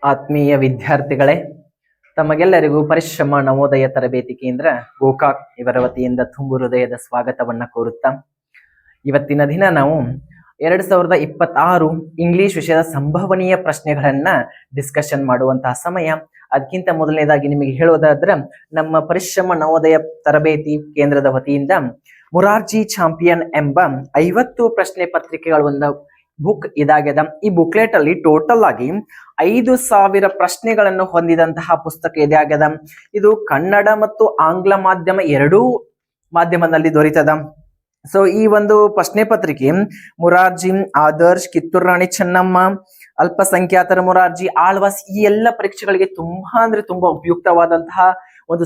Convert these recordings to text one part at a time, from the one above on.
ಆತ್ಮೀಯ ವಿದ್ಯಾರ್ಥಿಗಳೇ, ತಮಗೆಲ್ಲರಿಗೂ ಪರಿಶ್ರಮ ನವೋದಯ ತರಬೇತಿ ಕೇಂದ್ರ ಗೋಕಾಕ್ ಇವರ ವತಿಯಿಂದ ತುಂಬು ಹೃದಯದ ಸ್ವಾಗತವನ್ನ ಕೋರುತ್ತಾ, ಇವತ್ತಿನ ದಿನ ನಾವು 2026 ಇಂಗ್ಲಿಷ್ ವಿಷಯದ ಸಂಭವನೀಯ ಪ್ರಶ್ನೆಗಳನ್ನ ಡಿಸ್ಕಷನ್ ಮಾಡುವಂತಹ ಸಮಯ. ಅದಕ್ಕಿಂತ ಮೊದಲನೇದಾಗಿ ನಿಮಗೆ ಹೇಳೋದಾದ್ರೆ, ನಮ್ಮ ಪರಿಶ್ರಮ ನವೋದಯ ತರಬೇತಿ ಕೇಂದ್ರದ ವತಿಯಿಂದ ಮುರಾರ್ಜಿ ಚಾಂಪಿಯನ್ ಎಂಬ 50 ಪ್ರಶ್ನೆ ಪತ್ರಿಕೆಗಳ ಒಂದು ಬುಕ್ ಇದಾಗಿದೆ. ಈ ಬುಕ್ಲೆಟ್ ಅಲ್ಲಿ ಟೋಟಲ್ ಆಗಿ 5000 ಪ್ರಶ್ನೆಗಳನ್ನು ಹೊಂದಿದಂತಹ ಪುಸ್ತಕ ಇದಾಗಿದೆ. ಇದು ಕನ್ನಡ ಮತ್ತು ಆಂಗ್ಲ ಮಾಧ್ಯಮ ಎರಡೂ ಮಾಧ್ಯಮದಲ್ಲಿ ದೊರೆತದ. ಸೊ ಈ ಒಂದು ಪ್ರಶ್ನೆ ಪತ್ರಿಕೆ ಮುರಾರ್ಜಿ, ಆದರ್ಶ್, ಕಿತ್ತೂರು ರಾಣಿ ಚೆನ್ನಮ್ಮ, ಅಲ್ಪಸಂಖ್ಯಾತರ ಮುರಾರ್ಜಿ, ಆಳ್ವಾಸ್ ಈ ಎಲ್ಲ ಪರೀಕ್ಷೆಗಳಿಗೆ ತುಂಬಾ ಉಪಯುಕ್ತವಾದಂತಹ ಒಂದು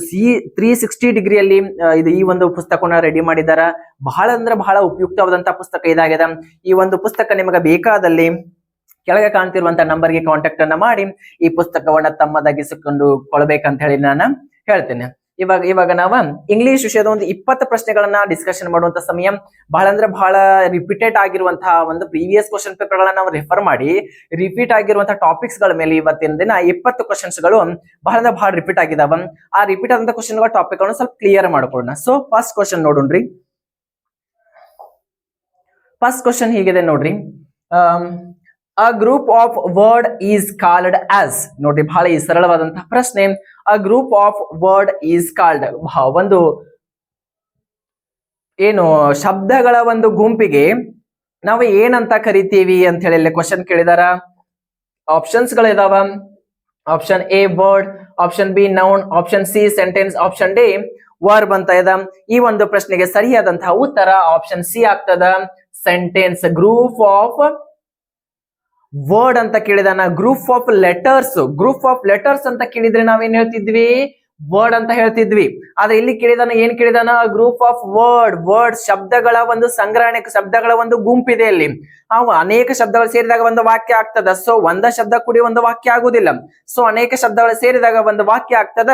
360 ಡಿಗ್ರಿಯಲ್ಲಿ ಈ ಒಂದು ಪುಸ್ತಕವನ್ನ ರೆಡಿ ಮಾಡಿದಾರ. ಬಹಳ ಉಪಯುಕ್ತವಾದಂತಹ ಪುಸ್ತಕ ಇದಾಗಿದೆ. ಈ ಒಂದು ಪುಸ್ತಕ ನಿಮಗೆ ಬೇಕಾದಲ್ಲಿ ಕೆಳಗೆ ಕಾಣ್ತಿರುವಂತಹ ನಂಬರ್ಗೆ ಕಾಂಟ್ಯಾಕ್ಟ್ ಅನ್ನ ಮಾಡಿ ಈ ಪುಸ್ತಕವನ್ನ ತಮ್ಮದಾಗಿಸಿಕೊಂಡು ಕೊಳ್ಬೇಕಂತ ಹೇಳಿ ನಾನು ಹೇಳ್ತೇನೆ. ಇವಾಗ ನಾವು ಇಂಗ್ಲಿಷ್ ವಿಷಯದ ಒಂದು 20 ಪ್ರಶ್ನೆಗಳನ್ನ ಡಿಸ್ಕಷನ್ ಮಾಡುವಂತ ಸಮಯ. ಬಹಳ ರಿಪೀಟೆಡ್ ಆಗಿರುವಂತಹ ಒಂದು ಪ್ರೀವಿಯಸ್ ಕ್ವಶನ್ ಪೇಪರ್ ಗಳನ್ನ ನಾವು ರೆಫರ್ ಮಾಡಿ ರಿಪೀಟ್ ಆಗಿರುವಂತಹ ಟಾಪಿಕ್ಸ್ ಗಳ ಮೇಲೆ ಇವತ್ತಿನ ದಿನ 20 ಕ್ವಶನ್ಸ್ ಗಳು ಬಹಳ ರಿಪೀಟ್ ಆಗಿದಾವ. ಆ ರಿಪೀಟ್ ಆದಂತ ಕ್ವಶನ್ ಗಳ ಟಾಪಿಕ್ ಗಳನ್ನ ಸ್ವಲ್ಪ ಕ್ಲಿಯರ್ ಮಾಡ್ಕೊಳ್ಳೋಣ. ಸೊ ಫಸ್ಟ್ ಕ್ವಶನ್ ನೋಡೋಣ್ರಿ. ಫಸ್ಟ್ ಕ್ವಶನ್ ಹೀಗಿದೆ ನೋಡ್ರಿ. A group of word is called as. ನೋಡ್ರಿ, ಬಹಳ ಸರಳವಾದಂತಹ ಪ್ರಶ್ನೆ. A group of word is called. ಒಂದು ಏನು ಶಬ್ದಗಳ ಒಂದು ಗುಂಪಿಗೆ ನಾವು ಏನಂತ ಕರಿತೀವಿ ಅಂತ ಹೇಳಿ ಕ್ವಶನ್ ಕೇಳಿದಾರ. ಆಪ್ಷನ್ಸ್ ಗಳಿದಾವ. Option A word, option B noun, option C sentence, option D verb ಅಂತ ಇದೆ. ಈ ಒಂದು ಪ್ರಶ್ನೆಗೆ ಸರಿಯಾದಂತಹ ಉತ್ತರ ಆಪ್ಷನ್ ಸಿ ಆಗ್ತದ, ಸೆಂಟೆನ್ಸ್. ಗ್ರೂಪ್ ಆಫ್ ವರ್ಡ್ ಅಂತ ಕೇಳಿದಾನ. ಗ್ರೂಪ್ ಆಫ್ ಲೆಟರ್ಸ್ ಅಂತ ಕೇಳಿದ್ರೆ ನಾವೇನ್ ಹೇಳ್ತಿದ್ವಿ? ವರ್ಡ್ ಅಂತ ಹೇಳ್ತಿದ್ವಿ. ಆದ್ರೆ ಇಲ್ಲಿ ಏನ್ ಕೇಳಿದಾನ? ಗ್ರೂಪ್ ಆಫ್ ವರ್ಡ್ ಶಬ್ದಗಳ ಒಂದು ಸಂಗ್ರಹಣೆ, ಶಬ್ದಗಳ ಒಂದು ಗುಂಪಿದೆ. ಇಲ್ಲಿ ಅನೇಕ ಶಬ್ದಗಳು ಸೇರಿದಾಗ ಒಂದು ವಾಕ್ಯ ಆಗ್ತದ. ಸೊ ಒಂದ ಶಬ್ದ ಕೂಡಿ ಒಂದು ವಾಕ್ಯ ಆಗುದಿಲ್ಲ. ಸೊ ಅನೇಕ ಶಬ್ದಗಳು ಸೇರಿದಾಗ ಒಂದು ವಾಕ್ಯ ಆಗ್ತದ.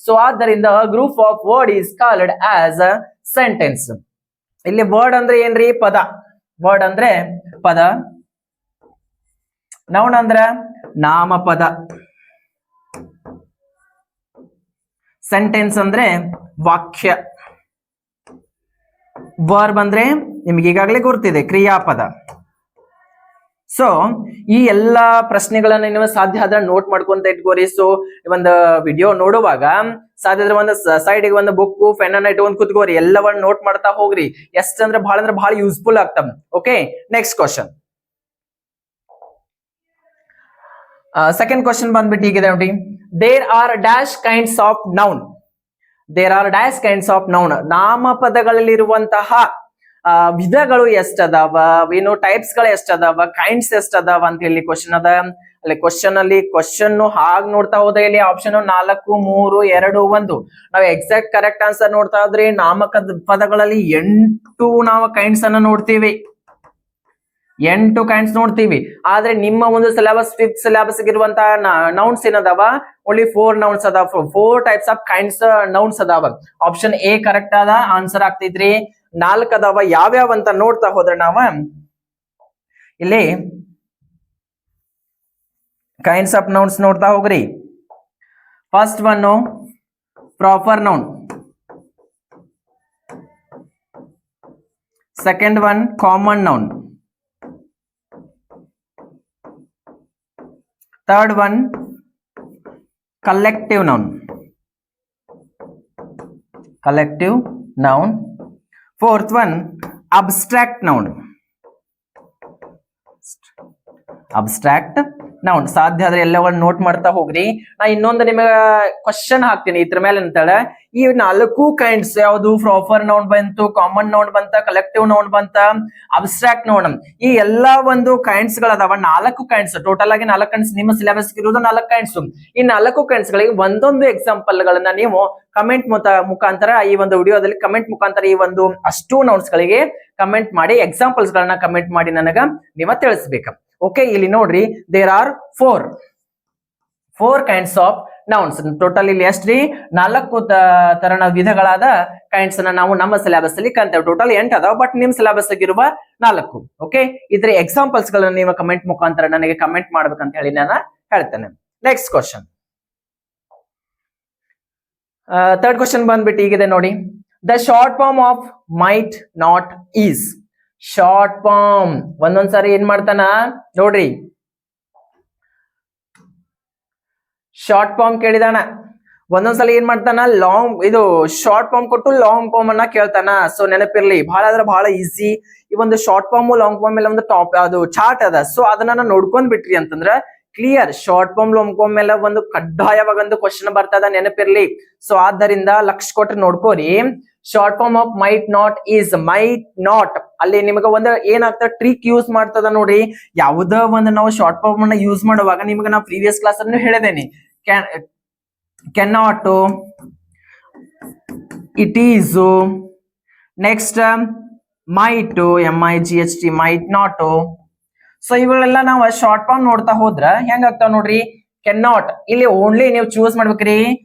ಸೊ ಆದ್ದರಿಂದ group of word is called as a sentence. ಇಲ್ಲಿ ವರ್ಡ್ ಅಂದ್ರೆ ಏನ್ರಿ? ಪದ. ವರ್ಡ್ ಅಂದ್ರೆ ಪದ. ನೌನ್ ಅಂದ್ರ ನಾಮಪದ. ಸೆಂಟೆನ್ಸ್ ಅಂದ್ರೆ ವಾಕ್ಯ. ವರ್ಬ್ ಅಂದ್ರೆ ನಿಮ್ಗೆ ಈಗಾಗಲೇ ಗುರ್ತಿದೆ, ಕ್ರಿಯಾಪದ. ಸೊ ಈ ಎಲ್ಲಾ ಪ್ರಶ್ನೆಗಳನ್ನ ನೀವು ಸಾಧ್ಯ ಆದ್ರೆ ನೋಟ್ ಮಾಡ್ಕೊಂತ ಇಟ್ಕೋರಿ. ಸೊ ಒಂದು ವಿಡಿಯೋ ನೋಡುವಾಗ ಸಾಧ್ಯ ಆದ್ರೆ ಒಂದು ಸೈಡ್ಗೆ ಒಂದು ಬುಕ್ ಪೆನ್ ಅನ್ನ ಇಟ್ಕೊಂಡ್ ಕೂತ್ಕೋರಿ. ಎಲ್ಲವನ್ನ ನೋಟ್ ಮಾಡ್ತಾ ಹೋಗ್ರಿ. ಎಷ್ಟಂದ್ರೆ ಬಹಳ ಯೂಸ್ಫುಲ್ ಆಗ್ತವೆ. Okay, next question. Second question ಬಂದ್ಬಿಟ್ಟು ಹೀಗಿದೆ ನೋಡಿ. There are dash kinds of noun. ನಾಮಪದಗಳಲ್ಲಿರುವಂತಹ ವಿಧಗಳು ಎಷ್ಟದಾವ, ಟೈಪ್ಸ್ ಗಳು ಎಷ್ಟದಾವ, ಕೈಂಡ್ಸ್ ಎಷ್ಟದಾವ ಅಂತ ಹೇಳಿ ಕ್ವಶನ್ ಅದ. ಅಲ್ಲಿ ಕ್ವಶನ್ ಹಾಗೆ ನೋಡ್ತಾ ಹೋದ್ರೆ ಇಲ್ಲಿ ಆಪ್ಷನ್ 4, 3, 2, 1. ನಾವು ಎಕ್ಸಾಕ್ಟ್ ಕರೆಕ್ಟ್ ಆನ್ಸರ್ ನೋಡ್ತಾ ಹೋದ್ರೆ ಪದಗಳಲ್ಲಿ 8 ನಾವು ಕೈಂಡ್ಸ್ ಅನ್ನ ನೋಡ್ತೀವಿ. 8 ಕೈಂಡ್ಸ್ ನೋಡ್ತೀವಿ. ಆದ್ರೆ ನಿಮ್ಮ ಒಂದು ಸಿಲೆಬಸ್ 5th ಸಿಲೆಬಸ್ ಇರುವಂತಹ ನೌನ್ಸ್ ಏನದಾವ? ಓನ್ಲಿ 4 ನೌನ್ಸ್ ಅದಾವ. 4 ಟೈಪ್ಸ್ ಆಫ್ ಕೈಂಡ್ಸ್ ನೌನ್ಸ್ ಅದಾವ. ಆಪ್ಷನ್ ಎ ಕರೆಕ್ಟ್ ಆದ ಆನ್ಸರ್ ಆಗ್ತೈತ್ರಿ. 4 ಅದಾವ. ಯಾವ್ಯಾವ ಅಂತ ನೋಡ್ತಾ ಹೋದ್ರೆ ನಾವ ಇಲ್ಲಿ ಕೈಂಡ್ಸ್ ಆಫ್ ನೌನ್ಸ್ ನೋಡ್ತಾ ಹೋಗ್ರಿ. First one proper noun, second one common noun, third one collective noun, fourth one abstract noun. ಸಾಧ್ಯ ಆದ್ರೆ ಎಲ್ಲವನ್ನ ನೋಟ್ ಮಾಡ್ತಾ ಹೋಗ್ರಿ. ನಾ ಇನ್ನೊಂದು ನಿಮಗೆ ಕ್ವಶನ್ ಹಾಕ್ತೀನಿ ಇದ್ರ ಮೇಲೆ ಅಂತೇಳಿ. ಈ 4 ಕೈಂಡ್ಸ್ ಯಾವುದು? ಪ್ರಾಪರ್ ನೌನ್ ಬಂತು, ಕಾಮನ್ ನೌನ್ ಬಂತ, ಕಲೆಕ್ಟಿವ್ ನೌನ್ ಬಂತ, ಅಬ್ಸ್ಟ್ರಾಕ್ಟ್ ನೌನ್. ಈ ಎಲ್ಲಾ ಒಂದು ಕೈಂಡ್ಸ್ ಗಳದಾವ. 4 ಕೈಂಡ್ಸ್ ಟೋಟಲ್ ಆಗಿ 4 ಕೈಂಡ್ಸ್ ನಿಮ್ಮ ಸಿಲೆಬಸ್ ಇರುವುದು 4 ಕೈಂಡ್ಸ್. ಈ 4 ಕೈಂಡ್ಸ್ ಗಳಿಗೆ ಒಂದೊಂದು ಎಕ್ಸಾಂಪಲ್ ಗಳನ್ನ ನೀವು ಕಮೆಂಟ್ ಮುಖಾಂತರ ಈ ಒಂದು ವಿಡಿಯೋದಲ್ಲಿ ಕಮೆಂಟ್ ಮುಖಾಂತರ ಈ ಒಂದು ಅಷ್ಟು ನೌನ್ಸ್ ಗಳಿಗೆ ಕಮೆಂಟ್ ಮಾಡಿ, ಎಕ್ಸಾಂಪಲ್ಸ್ ಗಳನ್ನ ಕಮೆಂಟ್ ಮಾಡಿ ನನಗ ನೀವ ತಿಳಿಸ್ಬೇಕು. ಓಕೆ, ಇಲ್ಲಿ ನೋಡ್ರಿ, there are 4 kinds of nouns. Total ಇಲ್ಲಿ ಎಷ್ಟ್ರಿ? 4 ತರನ ವಿಧಗಳಾದ ಕೈಂಡ್ಸ್ ಅನ್ನ ನಾವು ನಮ್ಮ ಸಿಲೆಬಸ್ ಅಲ್ಲಿ ಕಲ್ತೇವೆ. ಟೋಟಲ್ 8 ಅದಾವ, ಬಟ್ ನಿಮ್ ಸಿಲೆಬಸ್ ಆಗಿರುವ 4. ಓಕೆ, ಇದ್ರ ಎಕ್ಸಾಂಪಲ್ಸ್ ಗಳನ್ನ ನೀವು ಕಮೆಂಟ್ ಮುಖಾಂತರ ನನಗೆ ಕಮೆಂಟ್ ಮಾಡ್ಬೇಕಂತ ಹೇಳಿ ನಾನು ಹೇಳ್ತೇನೆ. ನೆಕ್ಸ್ಟ್ ಕ್ವಶನ್, ಥರ್ಡ್ ಕ್ವಶನ್ ಬಂದ್ಬಿಟ್ಟು ಹೀಗಿದೆ ನೋಡಿ. The short form of might not is. Short form ಒಂದೊಂದ್ಸಾರಿ ಏನ್ ಮಾಡ್ತಾನ ನೋಡ್ರಿ, ಶಾರ್ಟ್ ಫಾರ್ಮ್ ಕೇಳಿದಾನ, ಒಂದೊಂದ್ಸಲ ಏನ್ ಮಾಡ್ತಾನ ಲಾಂಗ್ ಇದು ಶಾರ್ಟ್ ಫಾರ್ಮ್ ಕೊಟ್ಟು ಲಾಂಗ್ ಫಾರ್ಮ್ ಅನ್ನ ಕೇಳ್ತಾನ. ಸೊ ನೆನಪಿರ್ಲಿ, ಬಹಳ ಅಂದ್ರೆ ಬಹಳ ಈಸಿ. ಈ ಒಂದು ಶಾರ್ಟ್ ಫಾರ್ಮ್ ಲಾಂಗ್ ಫಾರ್ಮ್ ಮೇಲೆ ಒಂದು ಟಾಪ್ ಅದು ಚಾರ್ಟ್ ಅದ. ಸೊ ಅದನ್ನ ನೋಡ್ಕೊಂಡ್ ಬಿಟ್ರಿ ಅಂತಂದ್ರ clear. Short form long form ಮೇಲೆ ಒಂದು ಕಡ್ಡಾಯವಾಗಿ ಒಂದು ಕ್ವಶನ್ ಬರ್ತದ, ನೆನಪಿರ್ಲಿ. ಸೊ ಆದ್ದರಿಂದ ಲಕ್ಷ ಕೊಟ್ರೆ ನೋಡ್ಕೋರಿ. Short form of might not is, might not ಅಲ್ಲಿ ನಿಮ್ಗೆ ಒಂದು ಏನಾಗ್ತದ ಟ್ರಿಕ್ ಯೂಸ್ ಮಾಡ್ತದ ನೋಡ್ರಿ. ಯಾವುದೋ ಒಂದು ನಾವು ಶಾರ್ಟ್ ಫಾರ್ಮ್ ಅನ್ನ ಯೂಸ್ ಮಾಡುವಾಗ ನಿಮ್ಗೆ ನಾವು ಪ್ರೀವಿಯಸ್ ಕ್ಲಾಸ್ ಅನ್ನು ಹೇಳಿದೇನಿ. cannot, it is, next might, might, might not. So ಇವೆಲ್ಲ ನಾವು ಶಾರ್ಟ್ ಫಾರ್ಮ್ ನೋಡ್ತಾ ಹೋದ್ರ ಹೆಂಗ ಆಗ್ತಾವ ನೋಡ್ರಿ. ಕೆನಾಟ್ ಇಲ್ಲಿ ಓನ್ಲಿ ನೀವು ಚೂಸ್ ಮಾಡ್ಬೇಕ್ರಿ.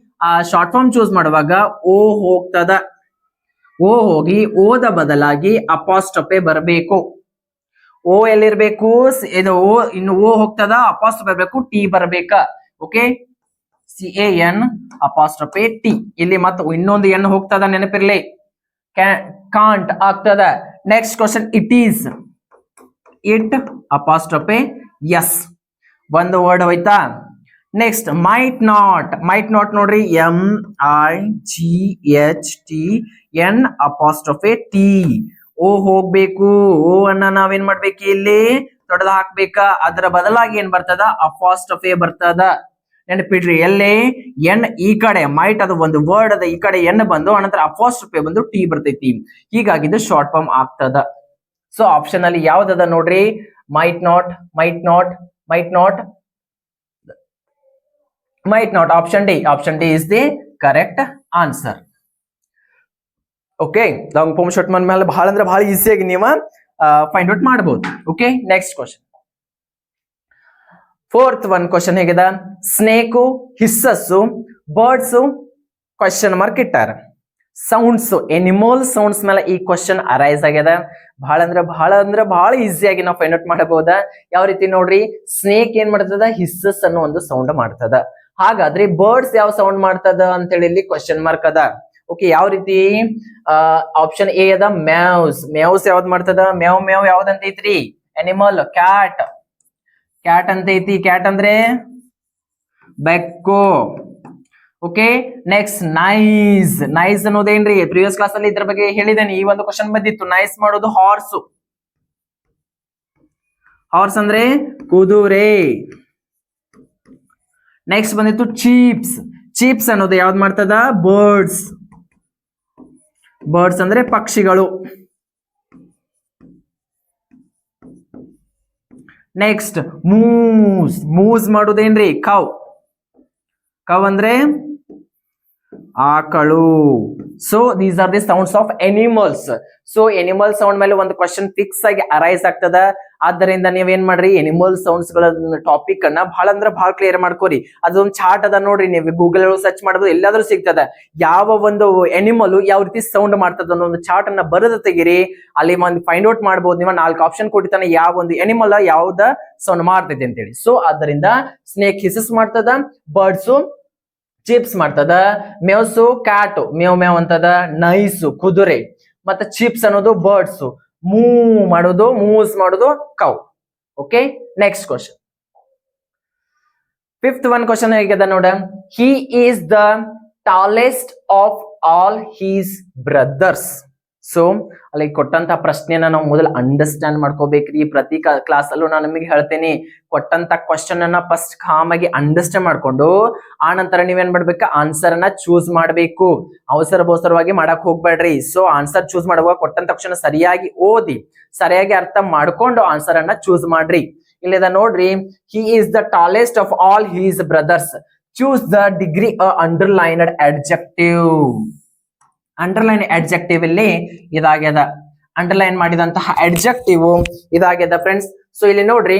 ಆ ಶಾರ್ಟ್ ಫಾರ್ಮ್ ಚೂಸ್ ಮಾಡುವಾಗ ಓ ಹೋಗ್ತದ, ಓ ಹೋಗಿ ಓದ ಬದಲಾಗಿ ಅಪಾಸ್ಟ್ರಫೆ ಬರಬೇಕು. ಓ ಎಲ್ಲಿರ್ಬೇಕು, ಇದು ಓ ಇನ್ನು ಓ ಹೋಗ್ತದ, ಅಪಾಸ್ಟ್ರಫೆ ಬರಬೇಕು, ಟಿ ಬರ್ಬೇಕ. Okay, CAN apostrophe T. ಇಲ್ಲಿ ಮತ್ತೆ ಇನ್ನೊಂದು ಎನ್ ಹೋಗ್ತದ, ನೆನಪಿರ್ಲಿ. ಕಾಂಟ್ ಆಗ್ತದ. Next question, it is, it apostrophe S, ಒಂದು ವರ್ಡ್ ಹೋಯ್ತಾ. Next might not, might not ನೋಡ್ರಿ, MIGHTN ಅಪಾಸ್ಟ್ರಫೆ ಟಿ. ಓ ಹೋಗ್ಬೇಕು, ಓ ಅನ್ನ ನಾವೇನ್ ಮಾಡ್ಬೇಕು ಇಲ್ಲಿ ದೊಡ್ಡದ ಹಾಕ್ಬೇಕ. ಅದರ ಬದಲಾಗಿ ಏನ್ ಬರ್ತದ, ಅಪಾಸ್ಟ್ರಫೆ ಬರ್ತದ. ನೆನಪಿಡ್ರಿ, ಎಲ್ಲೇ ಎನ್ ಈ ಕಡೆ ಮೈಟ್ ಅದು ಒಂದು ವರ್ಡ್ ಅದ, ಈ ಕಡೆ ಎನ್ ಬಂದು ಅನಂತರ ಅಪಾಸ್ಟ್ರಫೆ ಬಂದು ಟಿ ಬರ್ತೈತಿ. ಹೀಗಾಗಿ ಇದು ಶಾರ್ಟ್ ಫಾರ್ಮ್ ಆಗ್ತದ. ಸೊ ಆಪ್ಷನ್ ಅಲ್ಲಿ ಯಾವ್ದದ ನೋಡ್ರಿ, might not, might not, might not, might not. Option D, option D is the correct answer. Okay, long form short form ಮೇಲೆ ಬಹಳ ಅಂದ್ರೆ ಬಹಳ ಈಸಿಯಾಗಿ ನೀವು ಫೈಂಡ್ ಔಟ್ ಮಾಡಬಹುದು. Okay, next question, fourth one question ಹೇಗಿದೆ. Snake, hisses, birds question mark ಇಟ್ಟಾರ. Sounds, animal sounds ಮೇಲೆ ಈ ಕ್ವಶನ್ ಅರೈಸ್ ಆಗ್ಯದ. ಬಹಳ ಅಂದ್ರೆ ಬಹಳ ಈಸಿಯಾಗಿ ನಾವು ಫೈಂಡ್ ಔಟ್ ಮಾಡಬಹುದ. ಯಾವ ರೀತಿ ನೋಡ್ರಿ, ಸ್ನೇಕ್ ಏನ್ ಮಾಡ್ತದ, ಹಿಸ್ಸಸ್ ಅನ್ನೋ ಒಂದು ಸೌಂಡ್ ಮಾಡ್ತದ. ಹಾಗಾದ್ರೆ ಬರ್ಡ್ಸ್ ಯಾವ ಸೌಂಡ್ ಮಾಡ್ತದ ಅಂತೇಳಿ ಇಲ್ಲಿ ಕ್ವಶನ್ ಮಾರ್ಕ್ ಅದ. ಓಕೆ, ಯಾವ ರೀತಿ, ಆಪ್ಷನ್ ಎ ಅದ ಮ್ಯಾವ್ಸ್. ಮ್ಯಾವ್ಸ್ ಯಾವ್ದು ಮಾಡ್ತದ, ಮ್ಯಾವ್ ಮ್ಯಾವ್ ಯಾವ್ದಂತ ಐತ್ರಿ, ಅನಿಮಲ್. ಕ್ಯಾಟ್, ಕ್ಯಾಟ್ ಅಂತ ಐತಿ. ಕ್ಯಾಟ್ ಅಂದ್ರೆ ಬೆಕ್ಕು. Okay, next nice. ನೈಸ್ ಅನ್ನೋದೇನ್ರಿ, ಪ್ರಿವಿಯಸ್ ಕ್ಲಾಸ್ ಅಲ್ಲಿ ಇದ್ರ ಬಗ್ಗೆ ಹೇಳಿದ್ದೇನೆ. ಈ ಒಂದು ಕ್ವಶನ್ ಬಂದಿತ್ತು. ನೈಸ್ ಮಾಡೋದು ಹಾರ್ಸ್. ಹಾರ್ಸ್ ಅಂದ್ರೆ ಕುದುರೆ. ನೆಕ್ಸ್ಟ್ ಬಂದಿತ್ತು ಚೀಪ್ಸ್. ಚೀಪ್ಸ್ ಅನ್ನೋದು ಯಾವ್ದು ಮಾಡ್ತದ, ಬರ್ಡ್ಸ್. ಬರ್ಡ್ಸ್ ಅಂದ್ರೆ ಪಕ್ಷಿಗಳು. ನೆಕ್ಸ್ಟ್ ಮೂಸ್. ಮೂಸ್ ಮಾಡೋದೇನ್ರಿ, ಕೌ. ಕೌ ಅಂದ್ರೆ ಆಕಳು. So these are the sounds of animals. So animal sound ಮೇಲೆ ಒಂದು ಕ್ವಶನ್ ಫಿಕ್ಸ್ ಆಗಿ ಅರೈಸ್ ಆಗ್ತದ. ಆದ್ದರಿಂದ ನೀವೇನ್ ಮಾಡ್ರಿ, ಎನಿಮಲ್ ಸೌಂಡ್ಸ್ ಗಳ ಟಾಪಿಕ್ ಅನ್ನ ಬಹಳ ಅಂದ್ರೆ ಬಹಳ ಕ್ಲಿಯರ್ ಮಾಡ್ಕೋರಿ. ಅದೊಂದು ಚಾರ್ಟ್ ಅದ ನೋಡ್ರಿ, ನೀವು ಗೂಗಲ್ ಸರ್ಚ್ ಮಾಡಬಹುದು, ಎಲ್ಲಾದ್ರೂ ಸಿಗ್ತದ. ಯಾವ ಒಂದು ಎನಿಮಲ್ ಯಾವ ರೀತಿ ಸೌಂಡ್ ಮಾಡ್ತದ ಅನ್ನೋ ಒಂದು ಚಾರ್ಟ್ ಅನ್ನ ಬರೆದು ತೆಗಿರಿ. ಅಲ್ಲಿ ಒಂದು ಫೈಂಡ್ ಔಟ್ ಮಾಡಬಹುದು. ನೀವು 4 ಆಪ್ಷನ್ ಕೊಟ್ಟಿರ್ತಾನೆ, ಯಾವ ಒಂದು ಎನಿಮಲ್ ಯಾವ್ದ ಸೌಂಡ್ ಮಾಡ್ತೈತೆ ಅಂತೇಳಿ. ಸೊ ಆದ್ದರಿಂದ ಸ್ನೇಕ್ ಹಿಸಸ್ ಮಾಡ್ತದ, ಬರ್ಡ್ಸು ಚಿಪ್ಸ್ ಮಾಡ್ತದ, ಮೇವ್ಸು ಕ್ಯಾಟ್ ಮೇವ್ ಮೇವ್ ಅಂತದ, ನೈಸು ಕುದುರೆ, ಮತ್ತೆ ಚಿಪ್ಸ್ ಅನ್ನೋದು ಬರ್ಡ್ಸ್, ಮೂ ಮಾಡೋದು ಮೂಸ್ ಮಾಡೋದು cow. Okay, next question, fifth one question ಹೇಗಿದೆ ನೋಡ. He is the tallest of all his brothers. So ಅಲ್ಲಿ ಕೊಟ್ಟಂತ ಪ್ರಶ್ನೆಯನ್ನ ನಾವು ಮೊದಲು ಅಂಡರ್ಸ್ಟ್ಯಾಂಡ್ ಮಾಡ್ಕೋಬೇಕ್ರಿ. ಪ್ರತಿ ಕ್ಲಾಸ್ ಅಲ್ಲೂ ನಾನು ನಿಮಗೆ ಹೇಳ್ತೇನೆ, ಕೊಟ್ಟಂತ ಕ್ವಶನ್ ಅನ್ನ ಫಸ್ಟ್ ಕಾಮ್ ಆಗಿ ಅಂಡರ್ಸ್ಟ್ಯಾಂಡ್ ಮಾಡ್ಕೊಂಡು ಆ ನಂತರ ನೀವೇನ್ ಮಾಡ್ಬೇಕು, ಆನ್ಸರ್ ಅನ್ನ ಚೂಸ್ ಮಾಡ್ಬೇಕು. ಅವಸರವಾಗಿ ಮಾಡಕ್ ಹೋಗ್ಬೇಡ್ರಿ. ಸೊ ಆನ್ಸರ್ ಚೂಸ್ ಮಾಡುವಾಗ ಕೊಟ್ಟಂತ ಕ್ವಶನ್ ಸರಿಯಾಗಿ ಓದಿ, ಸರಿಯಾಗಿ ಅರ್ಥ ಮಾಡ್ಕೊಂಡು ಆನ್ಸರ್ ಅನ್ನ ಚೂಸ್ ಮಾಡ್ರಿ. ಇಲ್ಲಿದ ನೋಡ್ರಿ, he is the tallest of all his brothers. Choose the degree underlined adjective. Underline adjective ಇಲ್ಲಿ ಇದಾಗ್ಯದ. ಅಂಡರ್ಲೈನ್ ಮಾಡಿದಂತಹ ಅಡ್ಜೆಕ್ಟಿವ್ ಇದಾಗ್ಯದ ಫ್ರೆಂಡ್ಸ್. ಸೊ ಇಲ್ಲಿ ನೋಡ್ರಿ,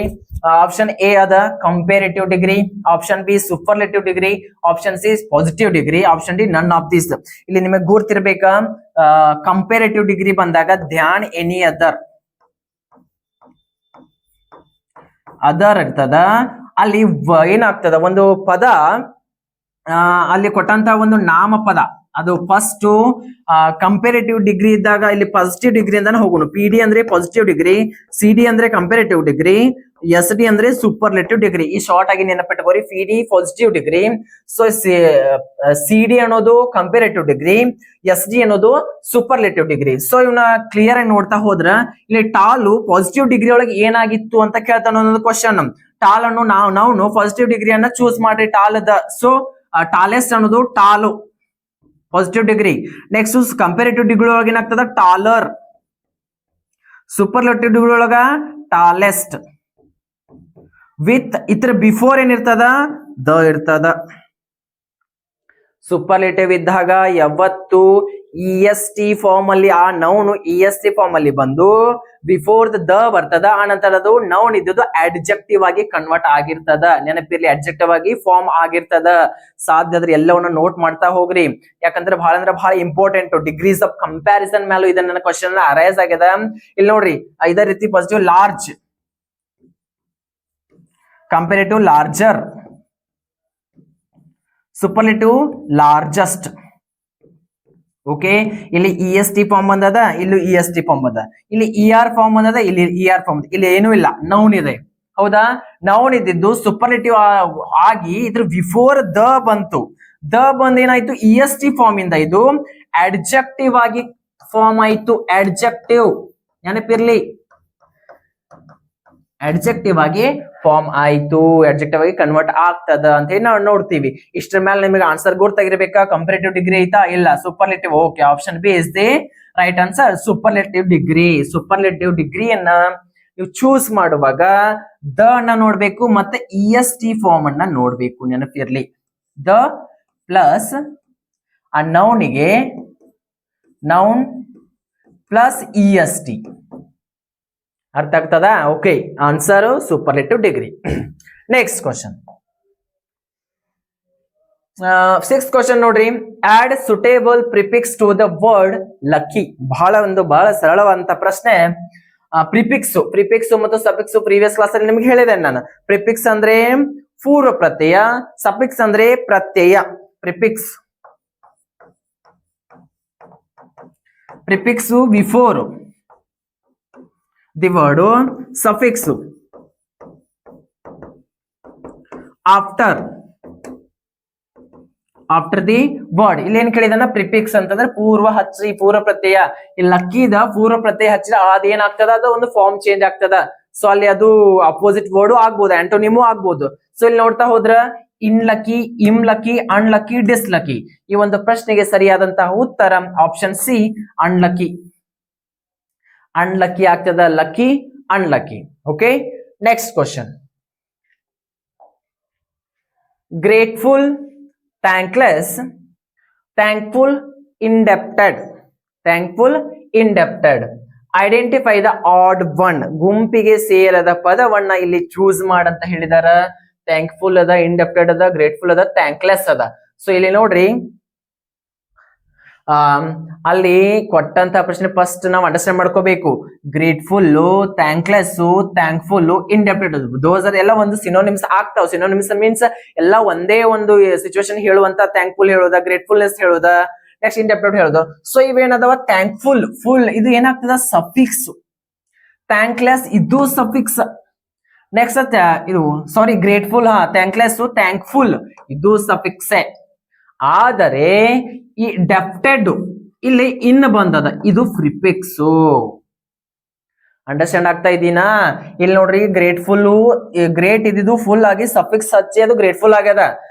ಆಪ್ಷನ್ ಎ ಅದ comparative degree, option B superlative degree, option C positive degree, option D none of this. ಇಲ್ಲಿ ನಿಮಗೆ ಗುರ್ತಿರ್ಬೇಕ, comparative degree ಬಂದಾಗ ಧ್ಯಾನ್ ಎನಿ ಅದರ್ ಇರ್ತದ. ಅಲ್ಲಿ ಏನಾಗ್ತದ ಒಂದು ಪದ ಅಲ್ಲಿ ಕೊಟ್ಟಂತ ಒಂದು ನಾಮಪದ ಅದು ಫಸ್ಟ್ ಕಂಪೇರೇಟಿವ್ ಡಿಗ್ರಿ ಇದ್ದಾಗ ಇಲ್ಲಿ ಪಾಸಿಟಿವ್ ಡಿಗ್ರಿ ಅಂತಾನೆ ಹೋಗೋಣ. ಪಿ ಡಿ ಅಂದ್ರೆ ಪಾಸಿಟಿವ್ ಡಿಗ್ರಿ, ಸಿ ಡಿ ಅಂದ್ರೆ ಕಂಪೇರೇಟಿವ್ ಡಿಗ್ರಿ, ಎಸ್ ಡಿ ಅಂದ್ರೆ ಸೂಪರ್ಲೇಟಿವ್ ಡಿಗ್ರಿ. ಈ ಶಾರ್ಟ್ ಆಗಿ ನೆನಪಿಟ್ಕೋರಿ. P D positive degree, so C D ಅನ್ನೋದು ಕಂಪೇರೇಟಿವ್ ಡಿಗ್ರಿ, ಎಸ್ ಡಿ ಅನ್ನೋದು ಸೂಪರ್ಲೇಟಿವ್ ಡಿಗ್ರಿ. ಸೊ ಇವನ್ನ ಕ್ಲಿಯರ್ ಆಗಿ ನೋಡ್ತಾ ಹೋದ್ರ ಇಲ್ಲಿ ಟಾಲು ಪಾಸಿಟಿವ್ ಡಿಗ್ರಿ ಒಳಗೆ ಏನಾಗಿತ್ತು ಅಂತ ಕೇಳ್ತಾನ ಅನ್ನೋದು ಕ್ವಶನ್. ಟಾಲ್ ಅನ್ನು ನಾವು ಪಾಸಿಟಿವ್ ಡಿಗ್ರಿಯನ್ನ ಚೂಸ್ ಮಾಡ್ರಿ ಟಾಲದ. ಸೊ ಟಾಲೆಸ್ಟ್ ಅನ್ನೋದು tall positive degree. Next comparative degree ಒಳಗೆ ಏನಾಗ್ತದ ಟಾಲರ್, ಸೂಪರ್ಲೇಟಿವ್ ಡಿಗ್ರಿ ಒಳಗ ಟಾಲೆಸ್ಟ್. ವಿತ್ ಇತರ ಬಿಫೋರ್ ಏನಿರ್ತದ ದ ಇರ್ತದ. ಸೂಪರ್ಲೇಟಿವ್ ಇದ್ದಾಗ ಯಾವತ್ತು ಇ ಎಸ್ ಟಿ ಫಾರ್ಮ್ ಅಲ್ಲಿ ಆ noun E S T form ಅಲ್ಲಿ ಬಂದು ಬಿಫೋರ್ ದ ಬರ್ತದ. ಆ ನಂತರ ಅದು ನೌನ್ ಇದ್ದು ಅಡ್ಜೆಕ್ಟಿವ್ ಆಗಿ ಕನ್ವರ್ಟ್ ಆಗಿರ್ತದ. ನೆನಪಿರ್ಲಿ, ಅಡ್ಜೆಕ್ಟಿವ್ ಆಗಿ ಫಾರ್ಮ್ ಆಗಿರ್ತದ. ಸಾಧ್ಯ ಆದ್ರೆ ಎಲ್ಲವನ್ನ ನೋಟ್ ಮಾಡ್ತಾ ಹೋಗ್ರಿ, ಯಾಕಂದ್ರೆ ಬಹಳ ಇಂಪಾರ್ಟೆಂಟ್. ಡಿಗ್ರೀಸ್ ಆಫ್ ಕಂಪ್ಯಾರಿಸನ್ ಮೇಲೂ ಇದನ್ನ ಕ್ವಶನ್ ಅರೈಸ್ ಆಗ್ಯದ. ಇಲ್ಲಿ ನೋಡ್ರಿ, ಇದೇ ರೀತಿ positive large, comparative larger, superlative largest. Okay, ಇಲ್ಲಿ ಇ ಎಸ್ ಟಿ ಫಾರ್ಮ್ ಬಂದದ, ಇಲ್ಲಿ ಇ ಎಸ್ ಟಿ ಫಾರ್ಮ್ ಬಂದ, ಇಲ್ಲಿ ಇ ಆರ್ ಫಾರ್ಮ್ ಬಂದದ, ಇಲ್ಲಿ ಇ ಆರ್ ಫಾರ್ಮ್, ಇಲ್ಲಿ ಏನೂ ಇಲ್ಲ, ನೌನ್ ಇದೆ. ಹೌದಾ, ನೌನ್ ಇದ್ದಿದ್ದು ಸೂಪರ್ಲೇಟಿವ್ ಆಗಿ ಇದ್ರ ಬಿಫೋರ್ ದ ಬಂತು. ದ ಬಂದ್ ಏನಾಯ್ತು ಇ ಎಸ್ ಟಿ ಫಾರ್ಮ್ ಇಂದ ಇದು ಅಡ್ಜೆಕ್ಟಿವ್ ಆಗಿ ಫಾರ್ಮ್ ಆಯ್ತು. ಅಡ್ಜೆಕ್ಟಿವ್ ನೆನಪಿರ್ಲಿ, ಅಡ್ಜೆಕ್ಟಿವ್ ಆಗಿ ಫಾರ್ಮ್ ಆಯ್ತು, ಅಡ್ಜೆಕ್ಟಿವ್ ಆಗಿ ಕನ್ವರ್ಟ್ ಆಗ್ತದ ಅಂತ ಹೇಳಿ ನಾವು ನೋಡ್ತೀವಿ. ಇಷ್ಟರ ಮೇಲೆ ನಿಮಗೆ ಆನ್ಸರ್ ಗೊತ್ತಾಗಿರ್ಬೇಕಾ? ಕಂಪೇರೇಟಿವ್ ಡಿಗ್ರಿ ಐತಾ? ಇಲ್ಲ, superlative. Okay, option B is the right answer, superlative degree. Superlative ಡಿಗ್ರಿಯನ್ನ ನೀವು ಚೂಸ್ ಮಾಡುವಾಗ ದ ಅನ್ನ ನೋಡ್ಬೇಕು ಮತ್ತೆ ಇ ಎಸ್ ಟಿ ಫಾರ್ಮ್ ಅನ್ನ ನೋಡ್ಬೇಕು. ನೆನಪಿರ್ಲಿ, ದ ಪ್ಲಸ್ ಆ ನೌನಿಗೆ noun plus E S T. ಅರ್ಥ ಆಗ್ತದ? Okay, answer superlative degree. Next question, 6th question ನೋಡ್ರಿ. Add suitable prefix to the word lucky. ಬಹಳ ಸರಳವಾದಂತ ಪ್ರಶ್ನೆ. ಪ್ರಿಫಿಕ್ಸ್ ಮತ್ತು ಸಫಿಕ್ಸ್ ಪ್ರೀವಿಯಸ್ ಕ್ಲಾಸ್ ಅಲ್ಲಿ ನಿಮ್ಗೆ ಹೇಳಿದೆ ನಾನು. ಪ್ರಿಫಿಕ್ಸ್ ಅಂದ್ರೆ ಪೂರ್ವ ಪ್ರತ್ಯಯ, ಸಫಿಕ್ಸ್ ಅಂದ್ರೆ ಪ್ರತ್ಯಯ. Prefix before the word, suffix after the word. ಇಲ್ಲಿ ಏನ್ ಕೇಳಿದಾನ? ಪ್ರಿಫಿಕ್ಸ್ ಅಂತಂದ್ರೆ ಪೂರ್ವ ಪ್ರತ್ಯಯ. ಇಲ್ಲಿ ಲಕ್ಕಿದ ಪೂರ್ವ ಪ್ರತ್ಯಯ ಹಚ್ಚಿದ ಅದೇನಾಗ್ತದ, ಅದು ಒಂದು ಫಾರ್ಮ್ ಚೇಂಜ್ ಆಗ್ತದ. ಸೊ ಅಲ್ಲಿ ಅದು ಅಪೋಸಿಟ್ ವರ್ಡ್ ಆಗ್ಬೋದು, ಆಂಟೋನಿಮು ಆಗ್ಬೋದು. ಸೊ ಇಲ್ಲಿ ನೋಡ್ತಾ ಹೋದ್ರ ಇನ್ ಲಕ್ಕಿ, ಇಮ್ ಲಕ್ಕಿ, ಅನ್ಲಕ್ಕಿ, ಡಿಸ್ಲಕ್ಕಿ. ಈ ಒಂದು ಪ್ರಶ್ನೆಗೆ ಸರಿಯಾದಂತಹ ಉತ್ತರ ಆಪ್ಷನ್ ಸಿ, ಅನ್ಲಕ್ಕಿ. ಅನ್ಲಕ್ಕಿ ಆಗ್ತದ, lucky, unlucky. Okay, next question. Grateful, thankless, thankful, indebted. Identify the odd one. ಗುಂಪಿಗೆ ಸೇರದ ಪದವನ್ನ ಇಲ್ಲಿ ಚೂಸ್ ಮಾಡಂತ ಹೇಳಿದಾರ. ಥ್ಯಾಂಕ್ಫುಲ್ ಅದ, ಇಂಡೆಪ್ಟೆಡ್ ಅದ, ಗ್ರೇಟ್ಫುಲ್ ಅದ, ಥ್ಯಾಂಕ್ಲೆಸ್ ಅದ. ಸೊ ಇಲ್ಲಿ ನೋಡ್ರಿ, ಅಲ್ಲಿ ಕೊಟ್ಟಂತ ಪ್ರಶ್ನೆ ಫಸ್ಟ್ ನಾವು ಅಂಡರ್ಸ್ಟ್ಯಾಂಡ್ ಮಾಡ್ಕೋಬೇಕು. Grateful, thankless, thankful, indebted, those are ಎಲ್ಲ ಒಂದು ಸಿನೋನಿಮ್ಸ್ ಆಗ್ತಾವ. ಸಿನೋನಿಮ್ಸ್ ಮೀನ್ಸ್ ಎಲ್ಲ ಒಂದೇ ಒಂದು ಸಿಚುವೇಶನ್ ಹೇಳುವಂತ. ಥ್ಯಾಂಕ್ಫುಲ್ ಹೇಳೋದ, ಗ್ರೇಟ್ಫುಲ್ನೆಸ್ ಹೇಳೋದ, ನೆಕ್ಸ್ಟ್ ಇಂಡೆಪ್ಟೆಡ್ ಹೇಳೋದು. ಸೊ ಇವೇನದವ? ಥ್ಯಾಂಕ್ಫುಲ್, ಫುಲ್ ಇದು ಏನಾಗ್ತದ? ಸಫಿಕ್ಸ್. ಥ್ಯಾಂಕ್ಲೆಸ್ ಇದು ಸಫಿಕ್ಸ್. ನೆಕ್ಸ್ಟ್ ಇದು ಸಾರಿ ಗ್ರೇಟ್ಫುಲ್, ಥ್ಯಾಂಕ್ಲೆಸ್, ಥ್ಯಾಂಕ್ಫುಲ್ ಇದು ಸಫಿಕ್ಸೆ. ಆದರೆ ಈ ಡೆಪ್ಟೆಡ್ ಇಲ್ಲಿ ಇನ್ ಬಂದದ, ಇದು ಪ್ರಿಫಿಕ್ಸ್. ಅಂಡರ್ಸ್ಟ್ಯಾಂಡ್ ಆಗ್ತಾ ಇದೀನಾ? ಇಲ್ಲಿ ನೋಡ್ರಿ, ಗ್ರೇಟ್ಫುಲ್, ಗ್ರೇಟ್ ಇದ್ದಿದ್ದು ಫುಲ್ ಆಗಿ ಸಫಿಕ್ಸ್ ಹಚ್ಚಿ ಅದು ಗ್ರೇಟ್ಫುಲ್ ಆಗ್ಯದ.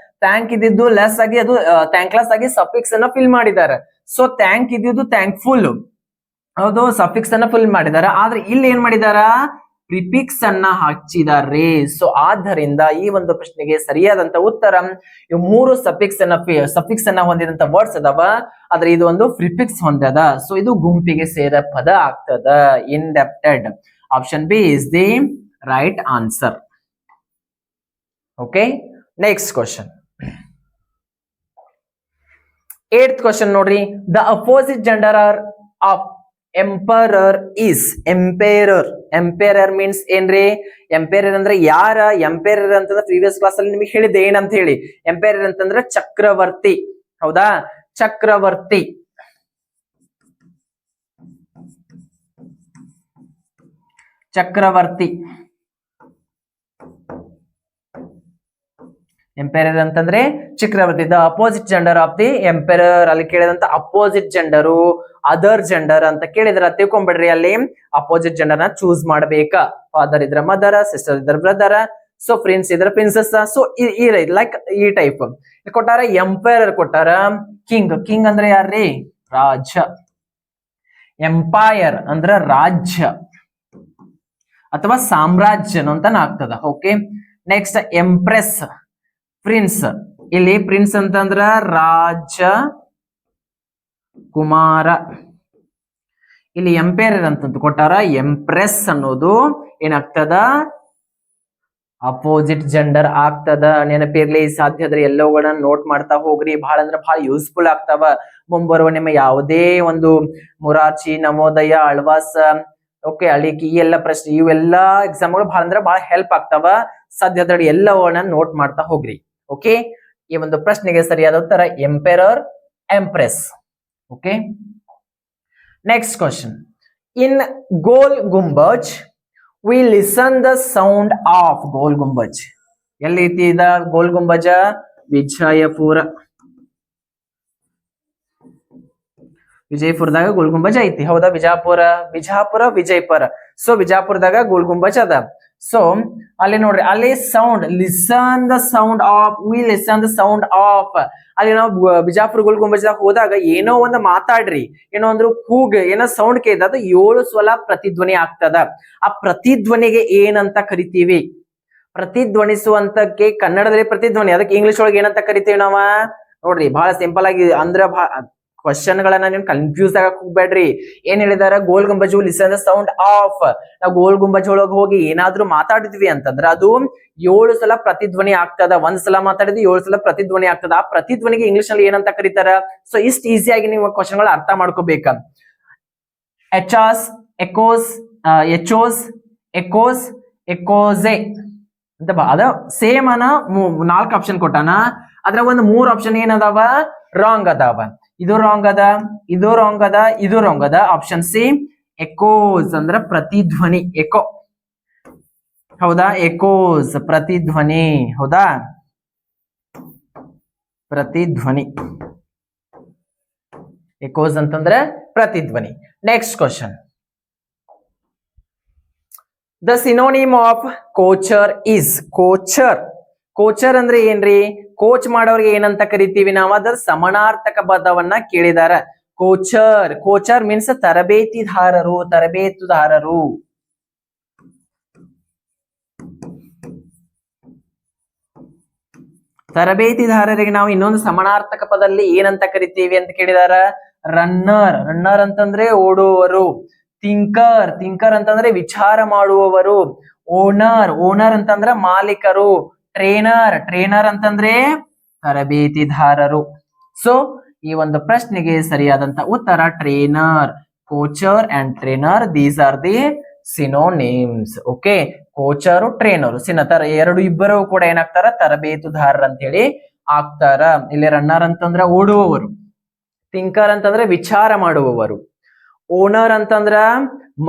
ಥ್ಯಾಂಕ್ ಇದ್ದಿದ್ದು ಲೆಸ್ ಆಗಿ ಅದು ಥ್ಯಾಂಕ್ಲೆಸ್ ಆಗಿ ಸಫಿಕ್ಸ್ ಅನ್ನ ಫಿಲ್ ಮಾಡಿದ್ದಾರೆ. ಸೊ ಥ್ಯಾಂಕ್ ಇದ್ದಿದ್ದು ಥ್ಯಾಂಕ್ಫುಲ್, ಹೌದು, ಸಫಿಕ್ಸ್ ಅನ್ನ ಫಿಲ್ ಮಾಡಿದ್ದಾರೆ. ಆದ್ರೆ ಇಲ್ಲಿ ಏನ್ ಮಾಡಿದಾರ? ಪ್ರಿಫಿಕ್ಸ್ ಅನ್ನ ಹಚ್ಚಿದ್ದಾರೆ. ಸೊ ಆದ್ದರಿಂದ ಈ ಒಂದು ಪ್ರಶ್ನೆಗೆ ಸರಿಯಾದಂತ ಉತ್ತರ ಇವು 3 ಸಫಿಕ್ಸ್ ಅನ್ನ ಹೊಂದಿದಂತ ವರ್ಡ್ಸ್ ಅದಾವ, ಆದ್ರೆ ಇದು ಒಂದು ಪ್ರಿಫಿಕ್ಸ್ ಹೊಂದದ. ಸೊ ಇದು ಗುಂಪಿಗೆ ಸೇರ ಪದ ಆಗ್ತದ, indebted. Option B is the right answer. Okay, next question. 8th question ನೋಡ್ರಿ. The opposite gender of emperor is emperor means ಏನ್ರಿ ಎಂಪೇರರ್ ಅಂದ್ರೆ ಯಾರ ಎಂಪೇರರ್ ಅಂತಂದ್ರೆ ಪ್ರೀವಿಯಸ್ ಕ್ಲಾಸ್ ಅಲ್ಲಿ ನಿಮಗೆ ಹೇಳಿದ್ದೆ ಏನಂತ ಹೇಳಿ ಎಂಪೇರರ್ ಅಂತಂದ್ರೆ ಚಕ್ರವರ್ತಿ ಹೌದಾ ಚಕ್ರವರ್ತಿ ಎಂಪೈರರ್ ಅಂತಂದ್ರೆ ಚಕ್ರವರ್ತಿ the opposite gender of the emperor ಅಲ್ಲಿ ಕೇಳಿದಂತ ಅಪೋಸಿಟ್ ಜೆಂಡರು ಅದರ್ ಜೆಂಡರ್ ಅಂತ ಕೇಳಿದ್ರ ತಿಳ್ಕೊಂಡ್ಬಿಡ್ರಿ ಅಲ್ಲಿ ಅಪೋಸಿಟ್ ಜೆಂಡರ್ ನ ಚೂಸ್ ಮಾಡ್ಬೇಕಾ ಫಾದರ್ ಇದ್ರ ಮದರ್ ಸಿಸ್ಟರ್ ಇದ್ರ ಬ್ರದರ್ ಸೊ ಪ್ರಿನ್ಸ್ ಇದ್ರ ಪ್ರಿನ್ಸಸ್ ಸೊ ಲೈಕ್ ಈ ಟೈಪ್ ಕೊಟ್ಟಾರ ಎಂಪೈರರ್ ಕೊಟ್ಟಾರ ಕಿಂಗ್ ಅಂದ್ರೆ ಯಾರ್ರಿ ರಾಜ ಎಂಪೈರ್ ಅಂದ್ರ ರಾಜ್ಯ ಅಥವಾ ಸಾಮ್ರಾಜ್ಯ ಅಂತಾನ ಆಗ್ತದ ಓಕೆ ನೆಕ್ಸ್ಟ್ ಎಂಪ್ರೆಸ್ ಪ್ರಿನ್ಸ್ ಇಲ್ಲಿ ಪ್ರಿನ್ಸ್ ಅಂತಂದ್ರ ರಾಜ ಕುಮಾರ ಇಲ್ಲಿ ಎಂಪೈರರ್ ಅಂತ ಕೊಟ್ಟಾರ ಎಂಪ್ರೆಸ್ ಅನ್ನೋದು ಏನಾಗ್ತದ ಅಪೋಸಿಟ್ ಜೆಂಡರ್ ಆಗ್ತದ ನೆನಪಿರ್ಲಿ ಸಾಧ್ಯದ್ರೆ ಎಲ್ಲವುಗಳನ್ನ ನೋಟ್ ಮಾಡ್ತಾ ಹೋಗ್ರಿ ಬಹಳ ಅಂದ್ರೆ ಬಹಳ ಯೂಸ್ಫುಲ್ ಆಗ್ತಾವ ಮುಂಬರುವ ನಿಮ್ಮ ಯಾವುದೇ ಒಂದು ಮುರಾರ್ಜಿ ನವೋದಯ ಆಳ್ವಾಸ್ ಓಕೆ ಅಳಿಕಿ ಈ ಎಲ್ಲ ಪ್ರಶ್ನೆ ಇವೆಲ್ಲಾ ಎಕ್ಸಾಮ್ಗಳು ಬಹಳ ಅಂದ್ರೆ ಬಹಳ ಹೆಲ್ಪ್ ಆಗ್ತಾವ ಸಾಧ್ಯದ್ರೆ ಎಲ್ಲವನ್ನ ನೋಟ್ ಮಾಡ್ತಾ ಹೋಗ್ರಿ ಓಕೆ ಈ ಒಂದು ಪ್ರಶ್ನೆಗೆ ಸರಿಯಾದ ಉತ್ತರ emperor empress okay next question in Gol Gumbaz we listen the sound of Gol Gumbaz ಎಲ್ಲಿ ಐತಿ ಇದ ಗೋಲ್ ಗುಂಬಜ ವಿಜಯಪುರದಾಗ ಗೋಲ್ ಗುಂಬಜ್ ಐತಿ ಹೌದಾ ಬಿಜಾಪುರ ವಿಜಯಪುರ ಸೊ ಬಿಜಾಪುರದಾಗ ಗೋಲ್ ಗುಂಬಜ್ ಅದ ಸೊ ಅಲ್ಲಿ ನೋಡ್ರಿ ಅಲ್ಲಿ sound listen the sound of V listen the sound of ಅಲ್ಲಿ ನಾವು ಬಿಜಾಪುರ ಗೋಲ್ ಗುಂಬಜ್ದಾಗ ಹೋದಾಗ ಏನೋ ಒಂದು ಮಾತಾಡ್ರಿ ಏನೋ ಅಂದ್ರು ಕೂಗ್ ಏನೋ ಸೌಂಡ್ ಕೇಳಿದ ಅದು 7 ಸಲ ಪ್ರತಿಧ್ವನಿ ಆಗ್ತದ ಆ ಪ್ರತಿಧ್ವನಿಗೆ ಏನಂತ ಕರಿತೀವಿ ಪ್ರತಿಧ್ವನಿಸುವಂತಕ್ಕೆ ಕನ್ನಡದಲ್ಲಿ ಪ್ರತಿಧ್ವನಿ ಅದಕ್ಕೆ ಇಂಗ್ಲಿಷ್ ಒಳಗೆ ಏನಂತ ಕರಿತೀವಿ ನಾವ ನೋಡ್ರಿ ಬಹಳ ಸಿಂಪಲ್ ಆಗಿ ಅಂದ್ರ ಕ್ವಶನ್ ಗಳನ್ನ ನೀವು ಕನ್ಫ್ಯೂಸ್ ಆಗಕ್ ಹೋಗ್ಬೇಡ್ರಿ ಏನ್ ಹೇಳಿದಾರ Gol Gumbaz listen the sound of ನಾವು ಗೋಲ್ ಗುಂಬಜ್ ಒಳಗೆ ಹೋಗಿ ಏನಾದ್ರೂ ಮಾತಾಡಿದ್ವಿ ಅಂತಂದ್ರ ಅದು 7 ಸಲ ಪ್ರತಿಧ್ವನಿ ಆಗ್ತದ ಒಂದ್ ಸಲ ಮಾತಾಡಿದ್ವಿ 7 ಸಲ ಪ್ರತಿಧ್ವನಿ ಆಗ್ತದ ಆ ಪ್ರತಿಧ್ವನಿಗೆ ಇಂಗ್ಲಿಷ್ ನಲ್ಲಿ ಏನಂತ ಕರೀತಾರ ಸೊ ಇಷ್ಟ ಈಸಿಯಾಗಿ ನೀವು ಕ್ವಶನ್ ಗಳ ಅರ್ಥ ಮಾಡ್ಕೋಬೇಕ ಎಚಾಸ್ ಎಕೋಸ್ ಎಚೋಸ್ ಎಕೋಸ್ ಎಕೋಸೆ ಅಂತ ಅದ ಸೇಮ್ ಅನ 4 ಆಪ್ಷನ್ ಕೊಟ್ಟಾನ ಅದ್ರ ಒಂದು 3 ಆಪ್ಷನ್ ಏನದಾವ ರಾಂಗ್ ಅದಾವ ಇದು ರಾಂಗ್ ಅದ ಇದು ರಾಂಗ್ ಅದ ಇದು ರಾಂಗ್ ಅದ ಆಪ್ಷನ್ ಸಿ ಎಕೋಸ್ ಅಂದ್ರ ಪ್ರತಿಧ್ವನಿ ಎಕೋ ಹೌದಾ ಎಕೋಸ್ ಪ್ರತಿಧ್ವನಿ ಹೌದಾ ಪ್ರತಿಧ್ವನಿ ಎಕೋಸ್ ಅಂತಂದ್ರೆ ಪ್ರತಿಧ್ವನಿ next question the synonym of coacher is coacher ಅಂದ್ರೆ ಏನ್ರಿ ಕೋಚ್ ಮಾಡೋರಿಗೆ ಏನಂತ ಕರಿತೀವಿ ನಾವು ಅದರ ಸಮಾನಾರ್ಥಕ ಪದವನ್ನ ಕೇಳಿದಾರ ಕೋಚರ್ ಮೀನ್ಸ್ ತರಬೇತುದಾರರು ತರಬೇತಿದಾರರಿಗೆ ನಾವು ಇನ್ನೊಂದು ಸಮಾನಾರ್ಥಕ ಪದದಲ್ಲಿ ಏನಂತ ಕರಿತೀವಿ ಅಂತ ಕೇಳಿದಾರ ರನ್ನರ್ ಅಂತಂದ್ರೆ ಓಡುವವರು ಥಿಂಕರ್ ಅಂತಂದ್ರೆ ವಿಚಾರ ಮಾಡುವವರು ಓನರ್ ಅಂತಂದ್ರೆ ಮಾಲೀಕರು ಟ್ರೇನರ್ ಅಂತಂದ್ರೆ ತರಬೇತಿದಾರರು ಸೊ ಈ ಒಂದು ಪ್ರಶ್ನೆಗೆ ಸರಿಯಾದಂತ ಉತ್ತರ trainer coacher and trainer these are the synonyms okay coacher trainer ಇಬ್ಬರು ಕೂಡ ಏನಾಗ್ತಾರ ತರಬೇತುದಾರರು ಅಂತ ಹೇಳಿ ಆಗ್ತಾರ ಇಲ್ಲಿ ರನ್ನರ್ ಅಂತಂದ್ರೆ ಓಡುವವರು ಥಿಂಕರ್ ಅಂತಂದ್ರೆ ವಿಚಾರ ಮಾಡುವವರು ಓನರ್ ಅಂತಂದ್ರ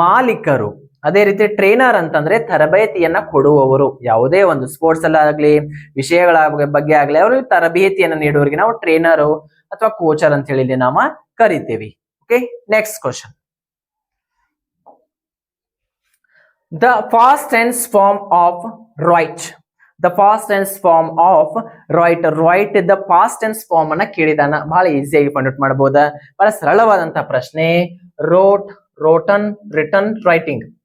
ಮಾಲೀಕರು ಅದೇ ರೀತಿ ಟ್ರೇನರ್ ಅಂತಂದ್ರೆ ತರಬೇತಿಯನ್ನ ಕೊಡುವವರು ಯಾವುದೇ ಒಂದು ಸ್ಪೋರ್ಟ್ಸ್ ಅಲ್ಲ ಆಗ್ಲಿ ವಿಷಯಗಳ ಬಗ್ಗೆ ಆಗ್ಲಿ ಅವರು ತರಬೇತಿಯನ್ನ ನೀಡುವವರಿಗೆ ನಾವು ಟ್ರೇನರ್ ಅಥವಾ ಕೋಚರ್ ಅಂತ ಹೇಳಿ ನಾವು ಕರಿತೀವಿ okay next question the past tense form of write the past tense form ಅನ್ನ ಕೇಳಿದಾನ ಬಹಳ ಈಸಿಯಾಗಿ ಫೈಂಡ್ ಔಟ್ ಮಾಡಬಹುದ ಬಹಳ ಸರಳವಾದಂತಹ ಪ್ರಶ್ನೆ ರೋಟನ್ ರಿಟನ್ ರೈಟಿಂಗ್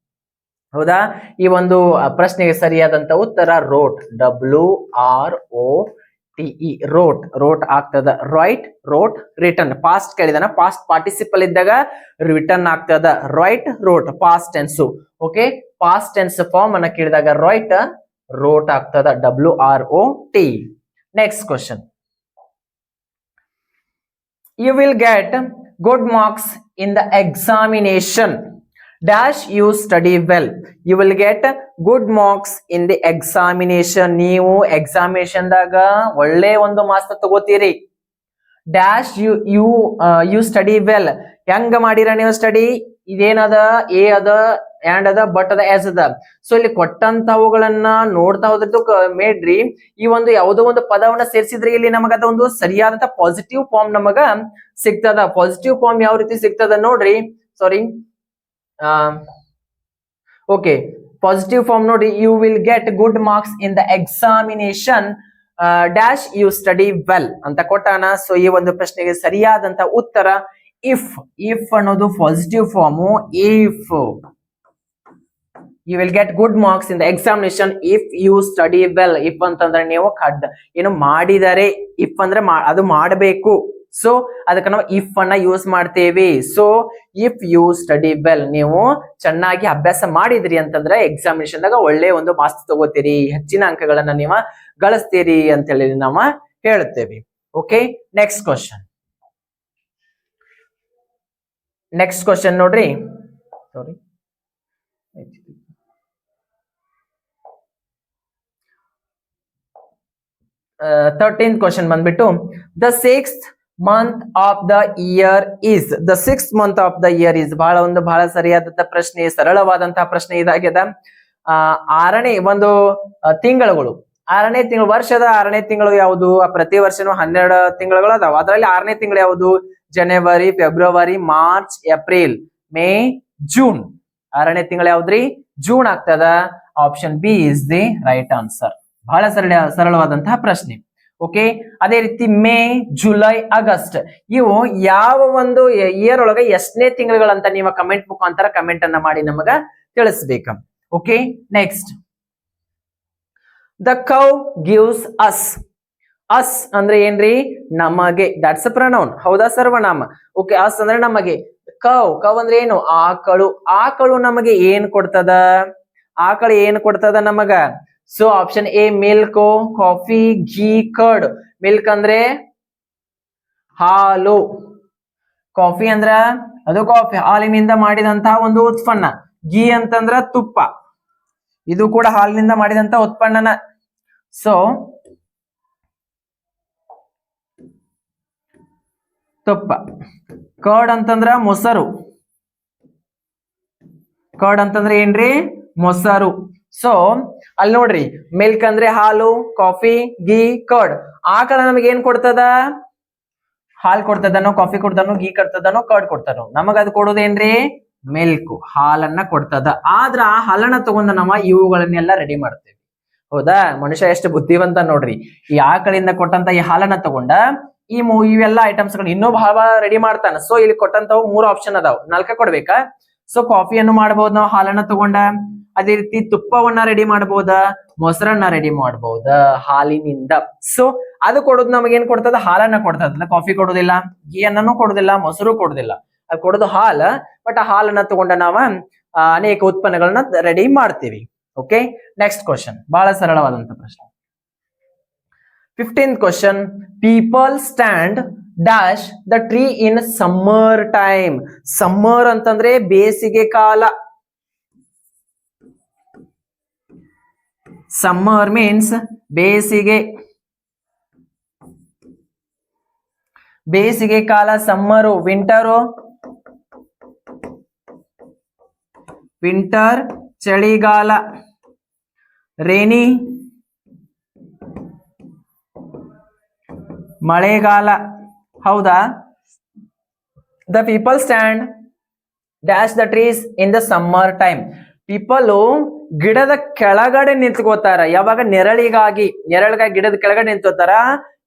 ಹೌದಾ ಈ ಒಂದು ಪ್ರಶ್ನೆಗೆ ಸರಿಯಾದಂತ ಉತ್ತರ ರೋಟ್ WROTE ರೋಟ್ ಆಗ್ತದ ರೋಟ್ ರಿಟರ್ನ್ ಪಾಸ್ಟ್ ಕೇಳಿದಾನ ಪಾಸ್ಟ್ ಪಾರ್ಟಿಸಿಪಲ್ ಇದ್ದಾಗ ರಿಟರ್ನ್ ಆಗ್ತದ wrote past tense okay past tense form ಅನ್ನ ಕೇಳಿದಾಗ ರೋಟ್ ಆಗ್ತದ WROT next question you will get good marks in the examination dash you study well. You will get good marks in the examination. ನೀವು examination ದಾಗ ಒಳ್ಳೆ ಒಂದು marks ತಗೋತೀರಿ. Dash you study well. ಹೆಂಗ ಮಾಡಿರ ನೀವು ಸ್ಟಡಿ? ಇದೇನದ? ಎ ಅದ, ಆ್ಯಂಡ್ ಅದ, ಬಟ್ ಅದ, ಎಸ್ ಅದ. ಸೊ ಇಲ್ಲಿ ಕೊಟ್ಟಂತವುಗಳನ್ನ ನೋಡ್ತಾ ಹೋದ್ರದ್ದು ಮೇಡ್ರಿ ಈ ಒಂದು ಯಾವುದೋ ಒಂದು ಪದವನ್ನ ಸೇರಿಸಿದ್ರೆ ಇಲ್ಲಿ ನಮಗ ಅದ ಒಂದು ಸರಿಯಾದಂತ ಪಾಸಿಟಿವ್ ಫಾರ್ಮ್ ನಮಗ ಸಿಗ್ತದ. ಪಾಸಿಟಿವ್ ಫಾರ್ಮ್ ಯಾವ ರೀತಿ ಸಿಗ್ತದ ನೋಡ್ರಿ. ಸಾರಿ, ಓಕೆ, ಪಾಸಿಟಿವ್ ಫಾರ್ಮ್ ನೋಡಿ. You will get good marks in the examination dash you study well ಅಂತ ಕೊಟ್ಟಾನ. ಸೊ ಈ ಒಂದು ಪ್ರಶ್ನೆಗೆ ಸರಿಯಾದಂತ ಉತ್ತರ ಇಫ್ ಅನ್ನೋದು positive form. If you will get good marks in the examination if you study well. If ಅಂತಂದ್ರೆ ನೀವು ಏನು ಮಾಡಿದರೆ, ಇಫ್ ಅಂದ್ರೆ ಅದು ಮಾಡಬೇಕು. ಸೊ ಅದಕ್ಕೆ ನಾವು ಇಫ್ ಅನ್ನ ಯೂಸ್ ಮಾಡ್ತೇವೆ. So if you study well, ನೀವು ಚೆನ್ನಾಗಿ ಅಭ್ಯಾಸ ಮಾಡಿದ್ರಿ ಅಂತಂದ್ರೆ ಎಕ್ಸಾಮಿನೇಷನ್ ದಾಗ ಒಳ್ಳೆ ಒಂದು ಮಾರ್ಕ್ಸ್ ತಗೋತೀರಿ, ಹೆಚ್ಚಿನ ಅಂಕಗಳನ್ನ ನೀವು ಗಳಿಸ್ತೀರಿ ಅಂತ ಹೇಳಿ ನಾವು ಹೇಳುತ್ತೇವೆ. ಓಕೆ, ನೆಕ್ಸ್ಟ್ ಕ್ವಶನ್ ನೋಡ್ರಿ. ಸಾರಿ, 13th ಕ್ವಶನ್ ಬಂದ್ಬಿಟ್ಟು the 6th month of the year is. the 6th month of the year is ಬಹಳ ಸರಿಯಾದಂತ ಪ್ರಶ್ನೆ, ಸರಳವಾದಂತಹ ಪ್ರಶ್ನೆ ಇದಾಗ್ಯದ. 6ನೇ ಒಂದು ತಿಂಗಳುಗಳು, 6ನೇ ತಿಂಗಳು, ವರ್ಷದ 6ನೇ ತಿಂಗಳು ಯಾವುದು? ಪ್ರತಿ ವರ್ಷನೂ 12 ತಿಂಗಳುಗಳು ಅದಾವ. ಅದರಲ್ಲಿ 6ನೇ ತಿಂಗಳು ಯಾವುದು? ಜನವರಿ, ಫೆಬ್ರವರಿ, ಮಾರ್ಚ್, ಏಪ್ರಿಲ್, ಮೇ, ಜೂನ್. 6ನೇ ತಿಂಗಳು ಯಾವ್ದ್ರಿ? ಜೂನ್ ಆಗ್ತದ. Option B is the right answer. ಬಹಳ ಸರಳವಾದಂತಹ ಪ್ರಶ್ನೆ. ಓಕೆ, ಅದೇ ರೀತಿ ಮೇ, ಜುಲೈ, ಆಗಸ್ಟ್ ಇವು ಯಾವ ಒಂದು ಇಯರ್ ಒಳಗೆ ಎಷ್ಟನೇ ತಿಂಗಳುಗಳಂತ ನೀವು ಕಮೆಂಟ್ ಮುಖಾಂತರ ಕಮೆಂಟ್ ಅನ್ನ ಮಾಡಿ ನಮಗ ತಿಳಿಸ್ಬೇಕ. Okay, next, the cow gives us. Us ಅಂದ್ರೆ ಏನ್ರಿ? ನಮಗೆ. That's a pronoun. ಹೌದಾ? ಸರ್ವನಾಮ. ಓಕೆ, ಅಸ್ ಅಂದ್ರೆ ನಮಗೆ. ಕೌ ಅಂದ್ರೆ ಏನು? ಆಕಳು ನಮಗೆ ಏನ್ ಕೊಡ್ತದ? ಆಕಳು ಏನ್ ಕೊಡ್ತದ ನಮಗ? So option A milk, coffee, ghee, curd. Milk ಅಂದ್ರೆ ಹಾಲು, ಕಾಫಿ ಅಂದ್ರ ಅದು ಕಾಫಿ, ಹಾಲಿನಿಂದ ಮಾಡಿದಂತಹ ಒಂದು ಉತ್ಪನ್ನ. ಘೀ ಅಂತಂದ್ರ ತುಪ್ಪ, ಇದು ಕೂಡ ಹಾಲಿನಿಂದ ಮಾಡಿದಂತ ಉತ್ಪನ್ನನ. ಸೊ ತುಪ್ಪ. ಕರ್ಡ್ ಅಂತಂದ್ರ ಮೊಸರು. ಕರ್ಡ್ ಅಂತಂದ್ರೆ ಏನ್ರಿ? ಮೊಸರು. ಸೊ ಅಲ್ಲಿ ನೋಡ್ರಿ, ಮಿಲ್ಕ್ ಅಂದ್ರೆ ಹಾಲು, ಕಾಫಿ, ಘೀ, ಕರ್ಡ್. ಆಕಳ ನಮಗೆ ಏನ್ ಕೊಡ್ತದ? ಹಾಲ್ ಕೊಡ್ತದನೋ, ಕಾಫಿ ಕೊಡ್ತಾನೋ, ಘೀ ಕೊಡ್ತದನೋ, ಕರ್ಡ್ ಕೊಡ್ತಾನೋ? ನಮಗ ಅದು ಕೊಡೋದೇನ್ರಿ? ಮಿಲ್ಕ್, ಹಾಲನ್ನ ಕೊಡ್ತದ. ಆದ್ರ ಆ ಹಾಲನ್ನ ತಗೊಂಡ ನಾವು ಇವುಗಳನ್ನೆಲ್ಲ ರೆಡಿ ಮಾಡ್ತೇವೆ. ಹೌದಾ? ಮನುಷ್ಯ ಎಷ್ಟು ಬುದ್ಧಿವಂತ ನೋಡ್ರಿ. ಈ ಆಕಳಿಂದ ಕೊಟ್ಟಂತ ಈ ಹಾಲನ್ನ ತಗೊಂಡ ಇವೆಲ್ಲ ಐಟಮ್ಸ್ ಗಳು ಇನ್ನೂ ಬಹಳ ರೆಡಿ ಮಾಡ್ತಾನ. ಸೊ ಇಲ್ಲಿ ಕೊಟ್ಟಂತವು 3 ಆಪ್ಷನ್ ಅದಾವ, 4 ಕೊಡ್ಬೇಕಾ? ಸೊ ಕಾಫಿಯನ್ನು ಮಾಡಬಹುದು ನಾವು ಹಾಲನ್ನ ತಗೊಂಡ. ಅದೇ ರೀತಿ ತುಪ್ಪವನ್ನ ರೆಡಿ ಮಾಡಬಹುದ, ಮೊಸರನ್ನ ರೆಡಿ ಮಾಡಬಹುದ ಹಾಲಿನಿಂದ. ಸೊ ಅದು ಕೊಡೋದು ನಮಗೇನ್ ಕೊಡ್ತದ? ಹಾಲನ್ನ ಕೊಡ್ತದ. ಕಾಫಿ ಕೊಡೋದಿಲ್ಲ, ಘೀ ಅನ್ನನೂ ಕೊಡೋದಿಲ್ಲ, ಮೊಸರು ಕೊಡೋದಿಲ್ಲ. ಅದು ಕೊಡೋದು ಹಾಲ. ಬಟ್ ಆ ಹಾಲನ್ನ ತಗೊಂಡ ನಾವ ಅನೇಕ ಉತ್ಪನ್ನಗಳನ್ನ ರೆಡಿ ಮಾಡ್ತೀವಿ. ಓಕೆ, ನೆಕ್ಸ್ಟ್ ಕ್ವಶನ್, ಬಹಳ ಸರಳವಾದಂತ ಪ್ರಶ್ನೆ. 15th question, people stand dash the tree in summer time. Summer ಅಂತಂದ್ರೆ ಬೇಸಿಗೆ ಕಾಲ. ಸಮ್ಮರ್ ಮೀನ್ಸ್ ಬೇಸಿಗೆ. ಬೇಸಿಗೆ ಕಾಲ ಸಮ್ಮರು. ವಿಂಟರ್ ಚಳಿಗಾಲ. ರೇನಿ ಮಳೆಗಾಲ. ಹೌದಾ? The people stand dash the trees in the summer time. People ಗಿಡದ ಕೆಳಗಡೆ ನಿಂತ್ಕೋತಾರ. ಯಾವಾಗ? ನೆರಳಿಗಾಗಿ ಗಿಡದ ಕೆಳಗಡೆ ನಿಂತ್ಕೋತಾರ.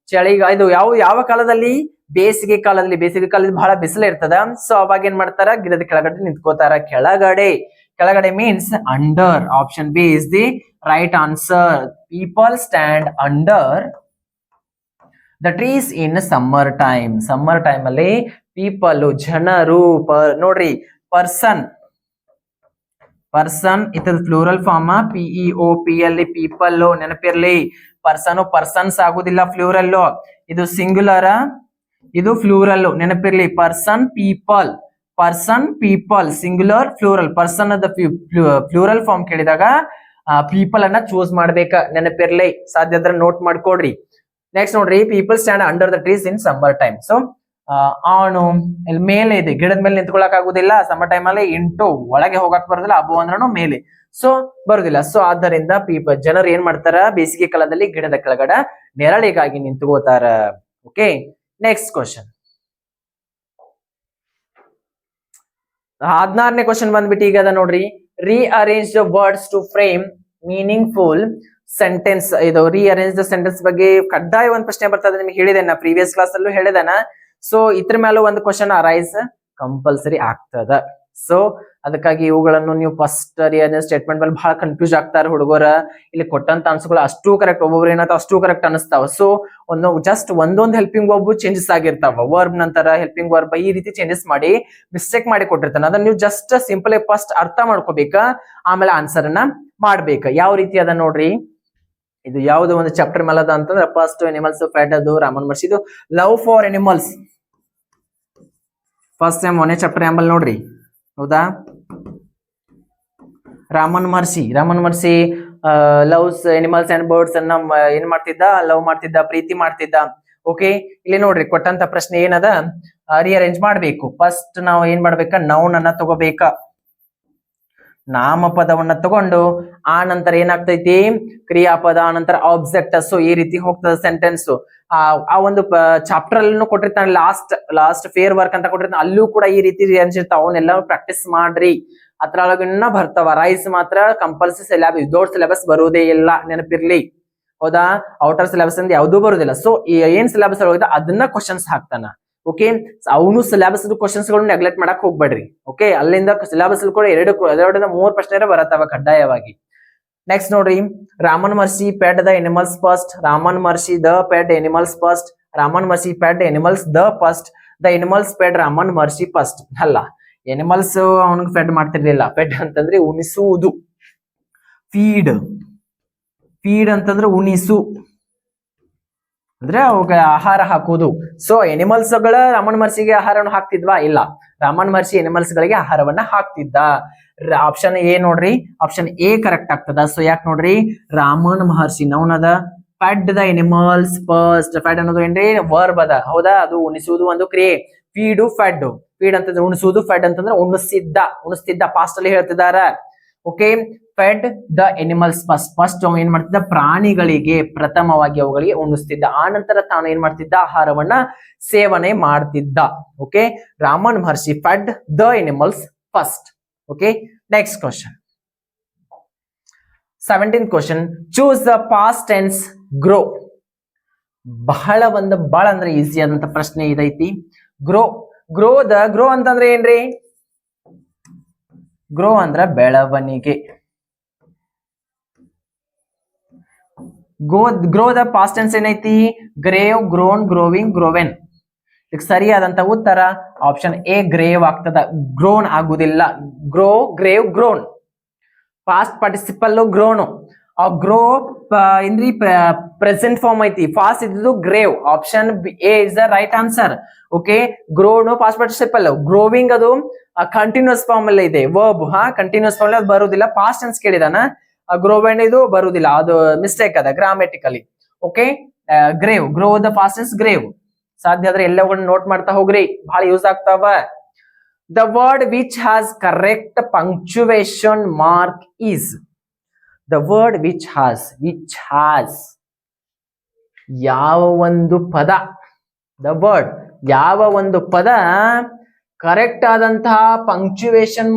ಇದು ಯಾವ ಕಾಲದಲ್ಲಿ? ಬೇಸಿಗೆ ಕಾಲದಲ್ಲಿ. ಬೇಸಿಗೆ ಕಾಲದಲ್ಲಿ ಬಹಳ ಬಿಸಿಲು ಇರ್ತದ. ಸೊ ಅವಾಗ ಏನ್ ಮಾಡ್ತಾರ? ಗಿಡದ ಕೆಳಗಡೆ ನಿಂತ್ಕೋತಾರ. ಕೆಳಗಡೆ means under. Option B is the right answer. People stand under the trees in summer time. Summer time ಅಲ್ಲಿ ಪೀಪಲ್ ಜನರು. ನೋಡ್ರಿ, ಪರ್ಸನ್ ಇತದ ಫ್ಲೂರಲ್ ಫಾರ್ಮ್. PEOPL, people. ನೆನಪಿರ್ಲಿ, ಪರ್ಸನ್ಸ್ ಆಗುದಿಲ್ಲ ಫ್ಲೂರಲ್. ಇದು ಸಿಂಗ್ಯುಲರ್, ಇದು ಫ್ಲೂರಲ್ ನೆನಪಿರ್ಲಿ, person people singular plural. Person ಅದ ಫ್ಲೂರಲ್ ಫಾರ್ಮ್ ಕೇಳಿದಾಗ ಪೀಪಲ್ ಅನ್ನ ಚೂಸ್ ಮಾಡ್ಬೇಕ, ನೆನಪಿರ್ಲಿ. ಸಾಧ್ಯ ಆದ್ರೆ ನೋಟ್ ಮಾಡ್ಕೊಡ್ರಿ. ನೆಕ್ಸ್ಟ್ ನೋಡ್ರಿ, people stand under the trees in summer time. So ಅವನು ಇಲ್ಲಿ ಮೇಲೆ ಇದೆ, ಗಿಡದ ಮೇಲೆ ನಿಂತ್ಕೊಳಕ್ ಆಗುದಿಲ್ಲ ಸಮ್ಮರ್ ಟೈಮ್ ಅಲ್ಲಿ. ಇಂಟು ಒಳಗೆ ಹೋಗಕ್ ಬರೋದಿಲ್ಲ, ಅಬೋ ಅಂದ್ರೂ ಮೇಲೆ, ಸೊ ಬರುದಿಲ್ಲ. ಸೊ ಆದ್ದರಿಂದ ಜನರು ಏನ್ ಮಾಡ್ತಾರ, ಬೇಸಿಗೆ ಕಾಲದಲ್ಲಿ ಗಿಡದ ಕೆಳಗಡೆ ನೆರಳಿಗಾಗಿ ನಿಂತ್ಕೋತಾರ. Okay, next question. 16ನೇ ಕ್ವಶನ್ ಬಂದ್ಬಿಟ್ಟು ಈಗ ಅದ ನೋಡ್ರಿ. Rearrange the words to frame meaningful sentence. ಇದು ರೀಅರೇಂಜ್ ದ ಸೆಂಟೆನ್ಸ್ ಬಗ್ಗೆ ಕಡ್ಡಾಯ ಒಂದು ಪ್ರಶ್ನೆ ಬರ್ತದೆ, ನಿಮ್ಗೆ ಹೇಳಿದೇನ, ಪ್ರೀವಿಯಸ್ ಕ್ಲಾಸ್ ಅಲ್ಲೂ ಹೇಳಿದಾನ. ಸೊ ಇದ್ರ ಮೇಲೂ ಒಂದು ಕ್ವಶನ್ ಅರೈಸ್ ಕಂಪಲ್ಸರಿ ಆಗ್ತದ. ಸೊ ಅದಕ್ಕಾಗಿ ಇವುಗಳನ್ನು ನೀವು ಫಸ್ಟ್ ರೀಅರೇಂಜ್ ಸ್ಟೇಟ್ಮೆಂಟ್ ಮೇಲೆ ಬಹಳ ಕನ್ಫ್ಯೂಸ್ ಆಗ್ತಾರ ಹುಡುಗರ. ಇಲ್ಲಿ ಕೊಟ್ಟಂತ ಆನ್ಸರ್ಗಳು ಅಷ್ಟು ಕರೆಕ್ಟ್, ಒಬ್ಬೊಬ್ರು ಏನಾಗ್ತಾವ ಅಷ್ಟು ಕರೆಕ್ಟ್ ಅನಿಸ್ತಾವ. ಸೊ ಜಸ್ಟ್ ಒಂದೊಂದು ಹೆಲ್ಪಿಂಗ್ ವರ್ಬ್ ಚೇಂಜಸ್ ಆಗಿರ್ತಾವ, ವರ್ಬ್ ನಂತರ ಹೆಲ್ಪಿಂಗ್ ವರ್ಬ್ ಈ ರೀತಿ ಚೇಂಜಸ್ ಮಾಡಿ ಮಿಸ್ಟೇಕ್ ಮಾಡಿ ಕೊಟ್ಟಿರ್ತಾನೆ. ಅದನ್ನ ನೀವು ಜಸ್ಟ್ ಸಿಂಪಲ್ ಫಸ್ಟ್ ಅರ್ಥ ಮಾಡ್ಕೋಬೇಕ, ಆಮೇಲೆ ಆನ್ಸರ್ ಅನ್ನ ಮಾಡ್ಬೇಕ. ಯಾವ ರೀತಿ ಅದ ನೋಡ್ರಿ. ಇದು ಯಾವ್ದು ಒಂದು ಚಾಪ್ಟರ್ ಮೇಲೆ ಅದ ಅಂತಂದ್ರೆ ಫಸ್ಟ್ ಎನಿಮಲ್ಸ್ ಫ್ಯಾಟ್ ಅದು ರಾಮನ್ ಮಹರ್ಷಿ. ಇದು love for animals, first time 1ನೇ ಚಾಪ್ಟರ್ ಎಂಬಲ್ ನೋಡ್ರಿ. ಹೌದಾ, Raman Maharshi loves animals and birds ಅನ್ನ ಏನ್ ಮಾಡ್ತಿದ್ದ, ಲವ್ ಮಾಡ್ತಿದ್ದ, ಪ್ರೀತಿ ಮಾಡ್ತಿದ್ದ. ಓಕೆ, ಇಲ್ಲಿ ನೋಡ್ರಿ ಕೊಟ್ಟಂತ ಪ್ರಶ್ನೆ ಏನದ, ರೀಅರೇಂಜ್ ಮಾಡ್ಬೇಕು. ಫಸ್ಟ್ ನಾವು ಏನ್ ಮಾಡ್ಬೇಕ, ನೌನ್ ಅನ್ನ ತಗೋಬೇಕ, ನಾಮಪದವನ್ನ ತಗೊಂಡು ಆ ನಂತರ ಏನಾಗ್ತೈತಿ, ಕ್ರಿಯಾಪದ, ಆ ನಂತರ ಆಬ್ಜೆಕ್ಟ್. ಸೊ ಈ ರೀತಿ ಹೋಗ್ತದ ಸೆಂಟೆನ್ಸ್. ಆ ಒಂದು ಚಾಪ್ಟರ್ ಅಲ್ಲೂ ಕೊಟ್ಟಿರ್ತಾನೆ, ಲಾಸ್ಟ್ ಫೇರ್ ವರ್ಕ್ ಅಂತ ಕೊಟ್ಟಿರ್ತಾನೆ, ಅಲ್ಲೂ ಕೂಡ ಈ ರೀತಿ ರೀಅರೇಂಜ್ ಇರ್ತಾವ. ಅವನ್ನೆಲ್ಲ ಪ್ರಾಕ್ಟೀಸ್ ಮಾಡ್ರಿ, ಅದ್ರೊಳಗಿನ್ನ ಬರ್ತಾವ. ರೈಸ್ ಮಾತ್ರ ಕಂಪಲ್ಸರಿ ಸಿಲೆಬಸ್, ವಿದೌಟ್ ಸಿಲೆಬಸ್ ಬರುವುದೇ ಇಲ್ಲ, ನೆನಪಿರ್ಲಿ. ಹೌದಾ, ಔಟರ್ ಸಿಲೆಬಸ್ ಅಂತ ಯಾವ್ದೂ ಬರುದಿಲ್ಲ. ಸೊ ಏನ್ ಸಿಲೆಬಸ್ ಒಳಗಿದೆ ಅದನ್ನ ಕ್ವಶನ್ಸ್ ಹಾಕ್ತಾನ. ಓಕೆ, ಅವನು ಸಿಲೆಬಸ್ ಕ್ವಶನ್ಸ್ ಗಳು ನೆಗ್ಲೆಕ್ಟ್ ಮಾಡಕ್ ಹೋಗ್ಬೇಡ್ರಿ. ಓಕೆ, ಅಲ್ಲಿಂದ ಸಿಲೆಬಸ್ ಕೂಡ 2-3 ಪ್ರಶ್ನೆ ಬರತ್ತವ ಕಡ್ಡಾಯವಾಗಿ. ನೆಕ್ಸ್ಟ್ ನೋಡ್ರಿ, Raman Maharshi fed the animals first, Raman Maharshi the fed animals first, Raman Maharshi fed animals the first, the animals fed Raman Maharshi first. ಅಲ್ಲ, ಎನಿಮಲ್ಸ್ ಅವನಿಗೆ ಫೆಡ್ ಮಾಡ್ತಿರ್ಲಿಲ್ಲ. ಫೆಡ್ ಅಂತಂದ್ರೆ ಉಣಿಸುವುದು, ಫೀಡ್ ಅಂತಂದ್ರೆ ಉಣಿಸು ಅಂದ್ರೆ ಅವಾಗ ಆಹಾರ ಹಾಕುವುದು. ಸೊ ಎನಿಮಲ್ಸ್ ಗಳ ರಾಮನ್ ಮಹರ್ಷಿಗೆ ಆಹಾರವನ್ನು ಹಾಕ್ತಿದ್ವಾ? ಇಲ್ಲ, ರಾಮನ್ ಮಹರ್ಷಿ ಎನಿಮಲ್ಸ್ ಗಳಿಗೆ ಆಹಾರವನ್ನ ಹಾಕ್ತಿದ್ದ. ಆಪ್ಷನ್ ಎ ನೋಡ್ರಿ, ಆಪ್ಷನ್ ಎ ಕರೆಕ್ಟ್ ಆಗ್ತದ. ಸೊ ಯಾಕೆ ನೋಡ್ರಿ, ರಾಮನ್ ಮಹರ್ಷಿ ನೌನ್ ಅದ, Fed the animals first. Fed ಅನ್ನೋದು ಏನ್ರಿ, ವರ್ಬ್ ಅದ. ಹೌದಾ, ಅದು ಉಣಿಸುವುದು ಒಂದು ಕ್ರಿಯೆ. ಫೀಡ್ ಅಂತಂದ್ರೆ ಉಣಿಸುವುದು, ಫೆಡ್ ಅಂತಂದ್ರೆ ಉಣಿಸ್ತಿದ್ದ ಪಾಸ್ಟ್ ಅಲ್ಲಿ ಹೇಳ್ತಿದಾರ. Okay, fed the animals first ಅವ ಏನ್ ಮಾಡ್ತಿದ್ದ, ಪ್ರಾಣಿಗಳಿಗೆ ಪ್ರಥಮವಾಗಿ ಅವುಗಳಿಗೆ ಉಣಿಸ್ತಿದ್ದ. ಆ ನಂತರ ತಾನು ಏನ್ ಮಾಡ್ತಿದ್ದ, ಆಹಾರವನ್ನ ಸೇವನೆ ಮಾಡ್ತಿದ್ದ. Okay, Raman Maharshi Fed the animals first. Okay, next question, 17th question. Choose the past tense grow. ಬಹಳ ಅಂದ್ರೆ ಈಸಿ ಆದಂತ ಪ್ರಶ್ನೆ ಇದೈತಿ. ಗ್ರೋ ಅಂತಂದ್ರೆ ಏನ್ರಿ, ಗ್ರೋ ಅಂದ್ರ ಬೆಳವಣಿಗೆ. ಗ್ರೋ ದ ಪಾಸ್ಟ್ ಟೆನ್ಸ್ ಏನೈತಿ, ಗ್ರೇವ್, ಗ್ರೋನ್, ಗ್ರೋವಿಂಗ್, ಗ್ರೋವೆನ್. ಇದಕ್ಕೆ ಸರಿಯಾದಂತ ಉತ್ತರ ಆಪ್ಷನ್ ಎ ಗ್ರೇವ್ ಆಗ್ತದ. ಗ್ರೋನ್ ಆಗುದಿಲ್ಲ. Grew, grown. Past participle grown. Grow ಇನ್ರಿ ಪ್ರೆಸೆಂಟ್ ಫಾರ್ಮ್ ಐತಿ, ಫಾಸ್ಟ್ ಇದ್ದು grew. Option A is the right answer. Okay, grown past participle. Growing ಅದು ಕಂಟಿನ್ಯೂಸ್ ಫಾರ್ಮ್ ಅಲ್ಲಿ ಇದೆ, ವರ್ಬ್. ಕಂಟಿನ್ಯೂಸ್ ಫಾರ್ಮ್ ಅದು ಬರುದಿಲ್ಲ. ಪಾಸ್ಟ್ ಟೆನ್ಸ್ ಕೇಳಿದಾನ, ಗ್ರೋವೆನ್ ಇದು ಬರುದಿಲ್ಲ, ಅದು ಮಿಸ್ಟೇಕ್ ಅದ grammatically. Okay, grow the past tense grave. ಸಾಧ್ಯ ಆದ್ರೆ ಎಲ್ಲವನ್ನು ನೋಟ್ ಮಾಡ್ತಾ ಹೋಗ್ರಿ, ಬಹಳ ಯೂಸ್ ಆಗ್ತಾವ. The word which has correct punctuation mark is. The word which has ಯಾವ ಒಂದು ಪದ, ದ ವರ್ಡ್ ಯಾವ ಒಂದು ಪದ ಕರೆಕ್ಟ್ ಆದಂತಹ ಪಂಕ್ಚುವೇಶನ್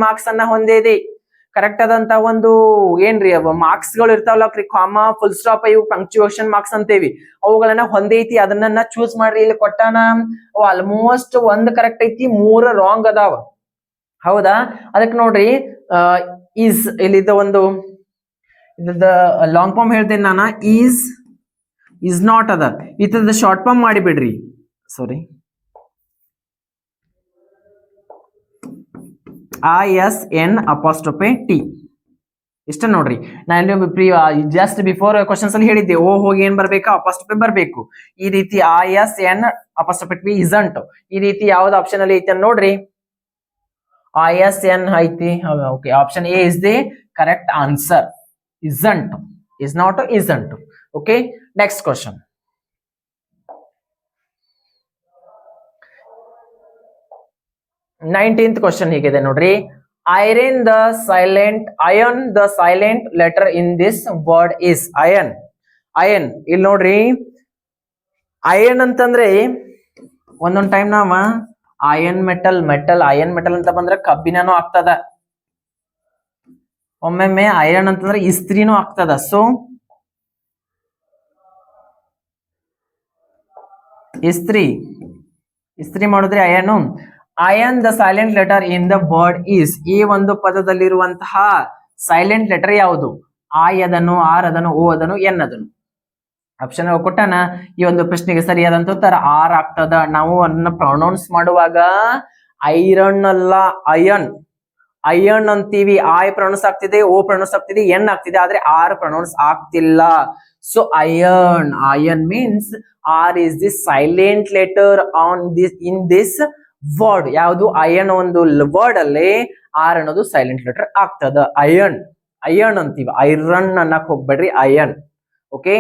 ಮಾರ್ಕ್ಸ್ ಅನ್ನ ಹೊಂದಿದೆ. ಕರೆಕ್ಟ್ ಆದಂತಹ ಒಂದು ಏನ್ರಿ ಮಾರ್ಕ್ಸ್ ಗಳು ಇರ್ತಾವಲ್ಲ, ಕಾಮಾ, ಫುಲ್ ಸ್ಟಾಪ್, ಇವು ಪಂಕ್ಚುವೇಶನ್ ಮಾರ್ಕ್ಸ್ ಅಂತೇವಿ. ಅವುಗಳನ್ನ ಹೊಂದೈತಿ, ಅದನ್ನ ಚೂಸ್ ಮಾಡ್ರಿ. ಇಲ್ಲಿ ಕೊಟ್ಟಾನ, ಆಲ್ಮೋಸ್ಟ್ 1 ಕರೆಕ್ಟ್ ಐತಿ, 3 ರಾಂಗ್ ಅದಾವ. ಹೌದಾ, ಅದಕ್ಕೆ ನೋಡ್ರಿ, ಈಸ್ ಇಲ್ಲಿದ್ದ ಒಂದು ಲಾಂಗ್ ಫಾರ್ಮ್ ಹೇಳ್ತೇನೆ ನಾನು. ಈಸ್ ನಾಟ್ ಅದ, ಇತದ ಶಾರ್ಟ್ ಫಾರ್ಮ್ ಮಾಡಿಬಿಡ್ರಿ. ಸಾರಿ, ISN ಅಪಾಸ್ಟ್ರೋಫೆ T. ಇಷ್ಟ ನೋಡ್ರಿ. ನಾನು ಜಸ್ಟ್ ಬಿಫೋರ್ ಕ್ವಶನ್ಸ್ ಅಲ್ಲಿ ಹೇಳಿದ್ದೆ ಓ ಹೋಗಿ ಏನ್ ಬರ್ಬೇಕಾ ಅಪಾಸ್ಟ್ರಫಿ ಬರ್ಬೇಕು. ಈ ರೀತಿ ISN ಅಪಾಸ್ಟ್ರಫಿ ಇಸಂಟ್ ಈ ರೀತಿ ಯಾವ್ದು ಆಪ್ಷನ್ ಅಲ್ಲಿ ಐತೆ ನೋಡ್ರಿ. ISN ಐತಿ. Okay, option A is the correct answer. isn't is not isn't. Okay, next question. 19th question ಹೀಗಿದೆ ನೋಡ್ರಿ. iron the silent letter in this word is iron. ಇಲ್ಲಿ ನೋಡ್ರಿ, ಐರನ್ ಅಂತಂದ್ರೆ ಒಂದೊಂದ್ ಟೈಮ್ ನಾವ ಅಯನ್ ಮೆಟಲ್ ಅಂತ ಬಂದ್ರೆ ಕಬ್ಬಿಣನೂ ಆಗ್ತದ, ಒಮ್ಮೊಮ್ಮೆ ಐರನ್ ಅಂತಂದ್ರೆ ಇಸ್ತ್ರಿನೂ ಆಗ್ತದ. ಸೊ ಇಸ್ತ್ರಿ ಮಾಡಿದ್ರೆ iron the silent letter in the word is. ಈ ಒಂದು ಪದದಲ್ಲಿರುವಂತಹ ಸೈಲೆಂಟ್ ಲೆಟರ್ ಯಾವುದು? ಆಯ್ ಅದನ್ನು, ಆರ್ ಅದನ್ನು, ಓ ಅದನ್ನು, ಎನ್ ಅದನ್ನು. ಆಪ್ಷನ್ ಕೊಟ್ಟಾನ. ಈ ಒಂದು ಪ್ರಶ್ನೆಗೆ ಸರಿಯಾದಂತ ಉತ್ತರ ಆರ್ ಆಗ್ತದ. ನಾವು ಅದನ್ನ ಪ್ರೊನೌನ್ಸ್ ಮಾಡುವಾಗ ಐರನ್ ಅಲ್ಲ ಅಯನ್ ಅಂತೀವಿ. ಆಯ್ ಪ್ರೊನೌನ್ಸ್ ಆಗ್ತಿದೆ, ಓ ಪ್ರೊನೌನ್ಸ್ ಆಗ್ತಿದೆ, ಎನ್ ಆಗ್ತಿದೆ, ಆದ್ರೆ ಆರ್ ಪ್ರೊನೌನ್ಸ್ ಆಗ್ತಿಲ್ಲ. So iron means R is the silent letter on this in this word. ಯಾವುದು? ಅಯನ್ ಒಂದು ವರ್ಡ್ ಅಲ್ಲಿ ಆರ್ ಅನ್ನೋದು ಸೈಲೆಂಟ್ ಲೆಟರ್ ಆಗ್ತದ. ಅಯನ್ ಅಂತೀವಿ, ಐರನ್ ಅನ್ನಕ್ ಹೋಗ್ಬೇಡ್ರಿ, iron. Okay,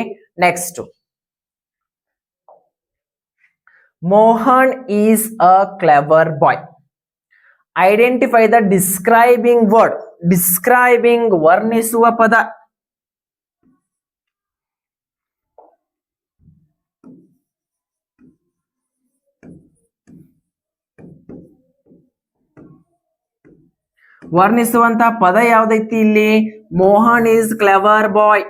next. Mohan is a clever boy. Identify the describing word. Describing ವರ್ಣಿಸುವ ಪದ. ವರ್ಣಿಸುವಂತಹ ಪದ ಯಾವ್ದೈತಿ ಇಲ್ಲಿ? Mohan is clever boy.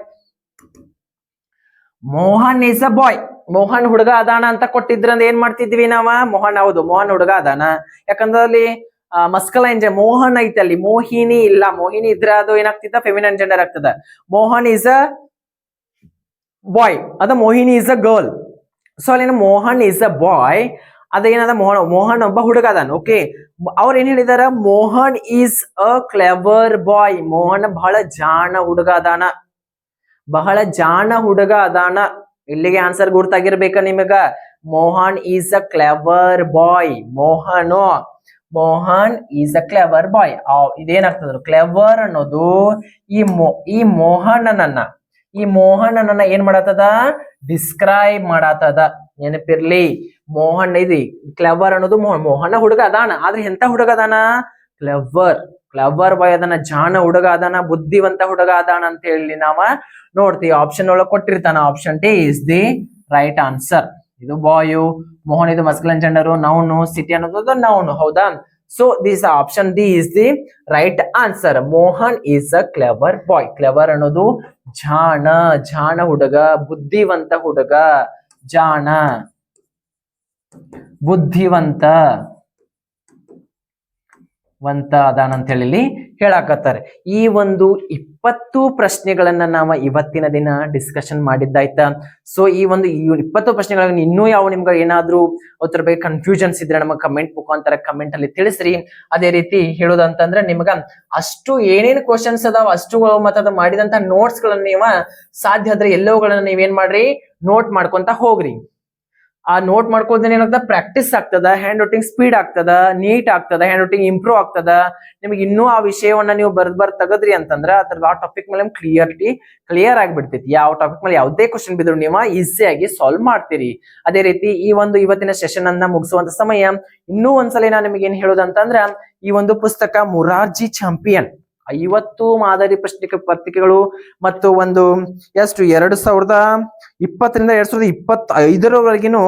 Mohan is a boy. Mohan ಹುಡುಗ ಅದಾನ ಅಂತ ಕೊಟ್ಟಿದ್ರಂದ್ರೆ ಏನ್ ಮಾಡ್ತಿದ್ವಿ ನಾವ? ಮೋಹನ್ ಹೌದು, ಮೋಹನ್ ಹುಡುಗ ಅದಾನ. ಯಾಕಂದ್ರೆ ಅಲ್ಲಿ ಮಸ್ಕಲೈನ್ ಮೋಹನ್ ಐತಿ, ಅಲ್ಲಿ ಮೋಹಿನಿ ಇಲ್ಲ. ಮೋಹಿನಿ ಇದ್ರೆ ಅದು ಏನಾಗ್ತಿದ್ದ? ಫೆಮಿನೈನ್ ಜೆಂಡರ್ ಆಗ್ತದ. ಮೋಹನ್ ಈಸ್ ಅ ಬಾಯ್, ಅದ Mohini is a girl. So ಅಲ್ಲಿ ಮೋಹನ್ ಈಸ್ ಅ ಬಾಯ್, ಅದೇನದ ಮೋಹನ್ ಒಬ್ಬ ಹುಡುಗ ಅದಾನ. ಓಕೆ, ಅವ್ರ ಏನ್ ಹೇಳಿದಾರ? Mohan is a clever boy. Mohan ಬಹಳ ಜಾಣ ಹುಡುಗ ಅದಾನ, ಬಹಳ ಜಾಣ ಹುಡುಗ ಅದಾನ. ಇಲ್ಲಿಗೆ ಆನ್ಸರ್ ಗುರ್ತಾಗಿರ್ಬೇಕ ನಿಮಗ. Mohan is a clever boy. Mohan is a clever boy. ಇದೇನಾಗ್ತದ? ಕ್ಲೆವರ್ ಅನ್ನೋದು ಈ ಮೋಹನನ್ನ ಏನ್ ಮಾಡತ್ತದ? ಡಿಸ್ಕ್ರೈಬ್ ಮಾಡತ್ತದ. ನೆನಪಿರ್ಲಿ, ಮೋಹನ್ ಇದು ಕ್ಲೆವರ್ ಅನ್ನೋದು ಮೋಹನ ಹುಡುಗ ಅದಾನ, ಆದ್ರೆ ಎಂತ ಹುಡುಗ ಅದಾನ? ಕ್ಲೆವರ್ ಬಾಯ್ ಅದಾನ, ಜಾಣ ಹುಡುಗ ಅದಾನ, ಬುದ್ಧಿವಂತ ಹುಡುಗ ಅದಾನ ಅಂತ ಹೇಳಿ ನಾವ ನೋಡ್ತೀವಿ. ಆಪ್ಷನ್ ಒಳಗೆ ಕೊಟ್ಟಿರ್ತಾನ. Option D is the right answer. ಇದು ಬಾಯು, ಮೋಹನ್ ಇದು ಮಸ್ಕುಲೈನ್ ಜೆಂಡರ್, ನೌನು, ಸಿಟಿ ಅನ್ನೋದು ನೌನು. ಹೌದಾ? So this option D is the right answer. Mohan is a clever boy. Clever ಅನ್ನೋದು ಜಾಣ ಹುಡುಗ, ಬುದ್ಧಿವಂತ ಹುಡುಗ, ಜಾಣ ಬುದ್ಧಿವಂತ ಅದಾನ ಅಂತ ಹೇಳಿ ಹೇಳಾಕತ್ತಾರೆ. ಈ ಒಂದು 20 ಪ್ರಶ್ನೆಗಳನ್ನ ನಾವು ಇವತ್ತಿನ ದಿನ ಡಿಸ್ಕಷನ್ ಮಾಡಿದ್ದಾಯ್ತಾ. ಸೊ ಈ 20 ಪ್ರಶ್ನೆಗಳನ್ನ ಇನ್ನೂ ಯಾವ ನಿಮ್ಗೆ ಏನಾದ್ರೂ ಅದ್ರ ಬಗ್ಗೆ ಕನ್ಫ್ಯೂಷನ್ಸ್ ಇದ್ರೆ ನಮಗೆ ಕಮೆಂಟ್ ಮುಖಾಂತರ ಕಮೆಂಟ್ ಅಲ್ಲಿ ತಿಳಿಸ್ರಿ. ಅದೇ ರೀತಿ ಹೇಳೋದಂತಂದ್ರೆ ನಿಮ್ಗ ಅಷ್ಟು ಏನೇನು ಕ್ವಶನ್ಸ್ ಅದಾವ ಅಷ್ಟು ಮತ್ತದ ಮಾಡಿದಂತ ನೋಟ್ಸ್ ಗಳನ್ನ ನೀವು ಸಾಧ್ಯ ಆದ್ರೆ ಎಲ್ಲವುಗಳನ್ನ ನೀವೇನ್ ಮಾಡ್ರಿ? ನೋಟ್ ಮಾಡ್ಕೊಂತ ಹೋಗ್ರಿ. ಆ ನೋಟ್ ಮಾಡ್ಕೋದ್ರೆ ಏನಾಗ್ತದ? ಪ್ರಾಕ್ಟೀಸ್ ಆಗ್ತದ, ಹ್ಯಾಂಡ್ ರೈಟಿಂಗ್ ಸ್ಪೀಡ್ ಆಗ್ತದ, ನೀಟ್ ಆಗ್ತದ, ಹ್ಯಾಂಡ್ ರೈಟಿಂಗ್ ಇಂಪ್ರೂವ್ ಆಗ್ತದ. ನಿಮಗೆ ಇನ್ನೂ ಆ ವಿಷಯವನ್ನ ನೀವು ಬರ್ದ್ ತೆಗದ್ರಿ ಅಂತಂದ್ರ ಅದ್ರ ಆ ಟಾಪಿಕ್ ಮೇಲೆ ಕ್ಲಿಯರ್ ಆಗಿಬಿಡ್ತೈತಿ. ಯಾವ ಟಾಪಿಕ್ ಮೇಲೆ ಯಾವುದೇ ಕ್ವಶನ್ ಬಿದ್ರು ನೀವು ಈಸಿಯಾಗಿ ಸಾಲ್ವ್ ಮಾಡ್ತೀರಿ. ಅದೇ ರೀತಿ ಇವತ್ತಿನ ಸೆಷನ್ ಅನ್ನ ಮುಗಿಸುವಂತ ಸಮಯ. ಇನ್ನೂ ಒಂದ್ಸಲ ನಾನು ನಿಮಗೆ ಏನ್ ಹೇಳೋದಂತಂದ್ರ, ಈ ಒಂದು ಪುಸ್ತಕ ಮುರಾರ್ಜಿ ಚಾಂಪಿಯನ್ 50 ಮಾದರಿ ಪತ್ರಿಕೆಗಳು ಮತ್ತು ಒಂದು 2020ರಿಂದ 2025ರವರೆಗಿನು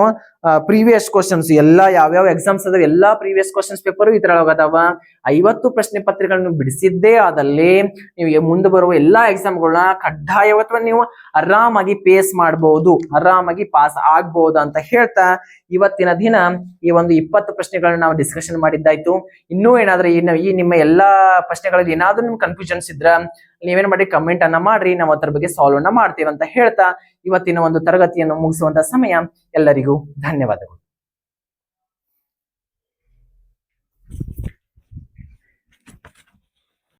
ಪ್ರೀವಿಯಸ್ ಕ್ವಶನ್ಸ್ ಎಲ್ಲಾ ಯಾವ್ಯಾವ ಎಕ್ಸಾಮ್ಸ್ ಅದಾವ ಎಲ್ಲಾ ಪ್ರೀವಿಯಸ್ ಕ್ವಶನ್ಸ್ ಪೇಪರ್ ಇದ್ರೊಳಗ ಅದಾವ. 50 ಪ್ರಶ್ನೆ ಪತ್ರಿಕೆಗಳನ್ನು ಬಿಡಿಸಿದ್ದೇ ಆದಲ್ಲಿ ನೀವು ಮುಂದೆ ಬರುವ ಎಲ್ಲಾ ಎಕ್ಸಾಮ್ಗಳನ್ನ ಕಡ್ಡಾಯವಾಗಿ ನೀವು ಆರಾಮಾಗಿ ಪೇಸ್ ಮಾಡಬಹುದು, ಆರಾಮಾಗಿ ಪಾಸ್ ಆಗ್ಬಹುದು ಅಂತ ಹೇಳ್ತಾ ಇವತ್ತಿನ ದಿನ ಈ ಒಂದು 20 ಪ್ರಶ್ನೆಗಳನ್ನ ನಾವು ಡಿಸ್ಕಷನ್ ಮಾಡಿದ್ದಾಯ್ತು. ಇನ್ನೂ ಏನಾದ್ರೂ ಈ ನಿಮ್ಮ ಎಲ್ಲಾ ಪ್ರಶ್ನೆಗಳಲ್ಲಿ ಏನಾದ್ರೂ ನಿಮ್ಗೆ ಕನ್ಫ್ಯೂಷನ್ಸ್ ಇದ್ರ ನೀವೇನ್ ಮಾಡಿ? ಕಮೆಂಟ್ ಅನ್ನ ಮಾಡ್ರಿ, ನಾವು ಅದ್ರ ಬಗ್ಗೆ ಸಾಲ್ವ್ ಅನ್ನ ಮಾಡ್ತೀವಿ ಅಂತ ಹೇಳ್ತಾ ಇವತ್ತಿನ ಒಂದು ತರಗತಿಯನ್ನು ಮುಗಿಸುವಂತ ಸಮಯ. ಎಲ್ಲರಿಗೂ ಧನ್ಯವಾದಗಳು.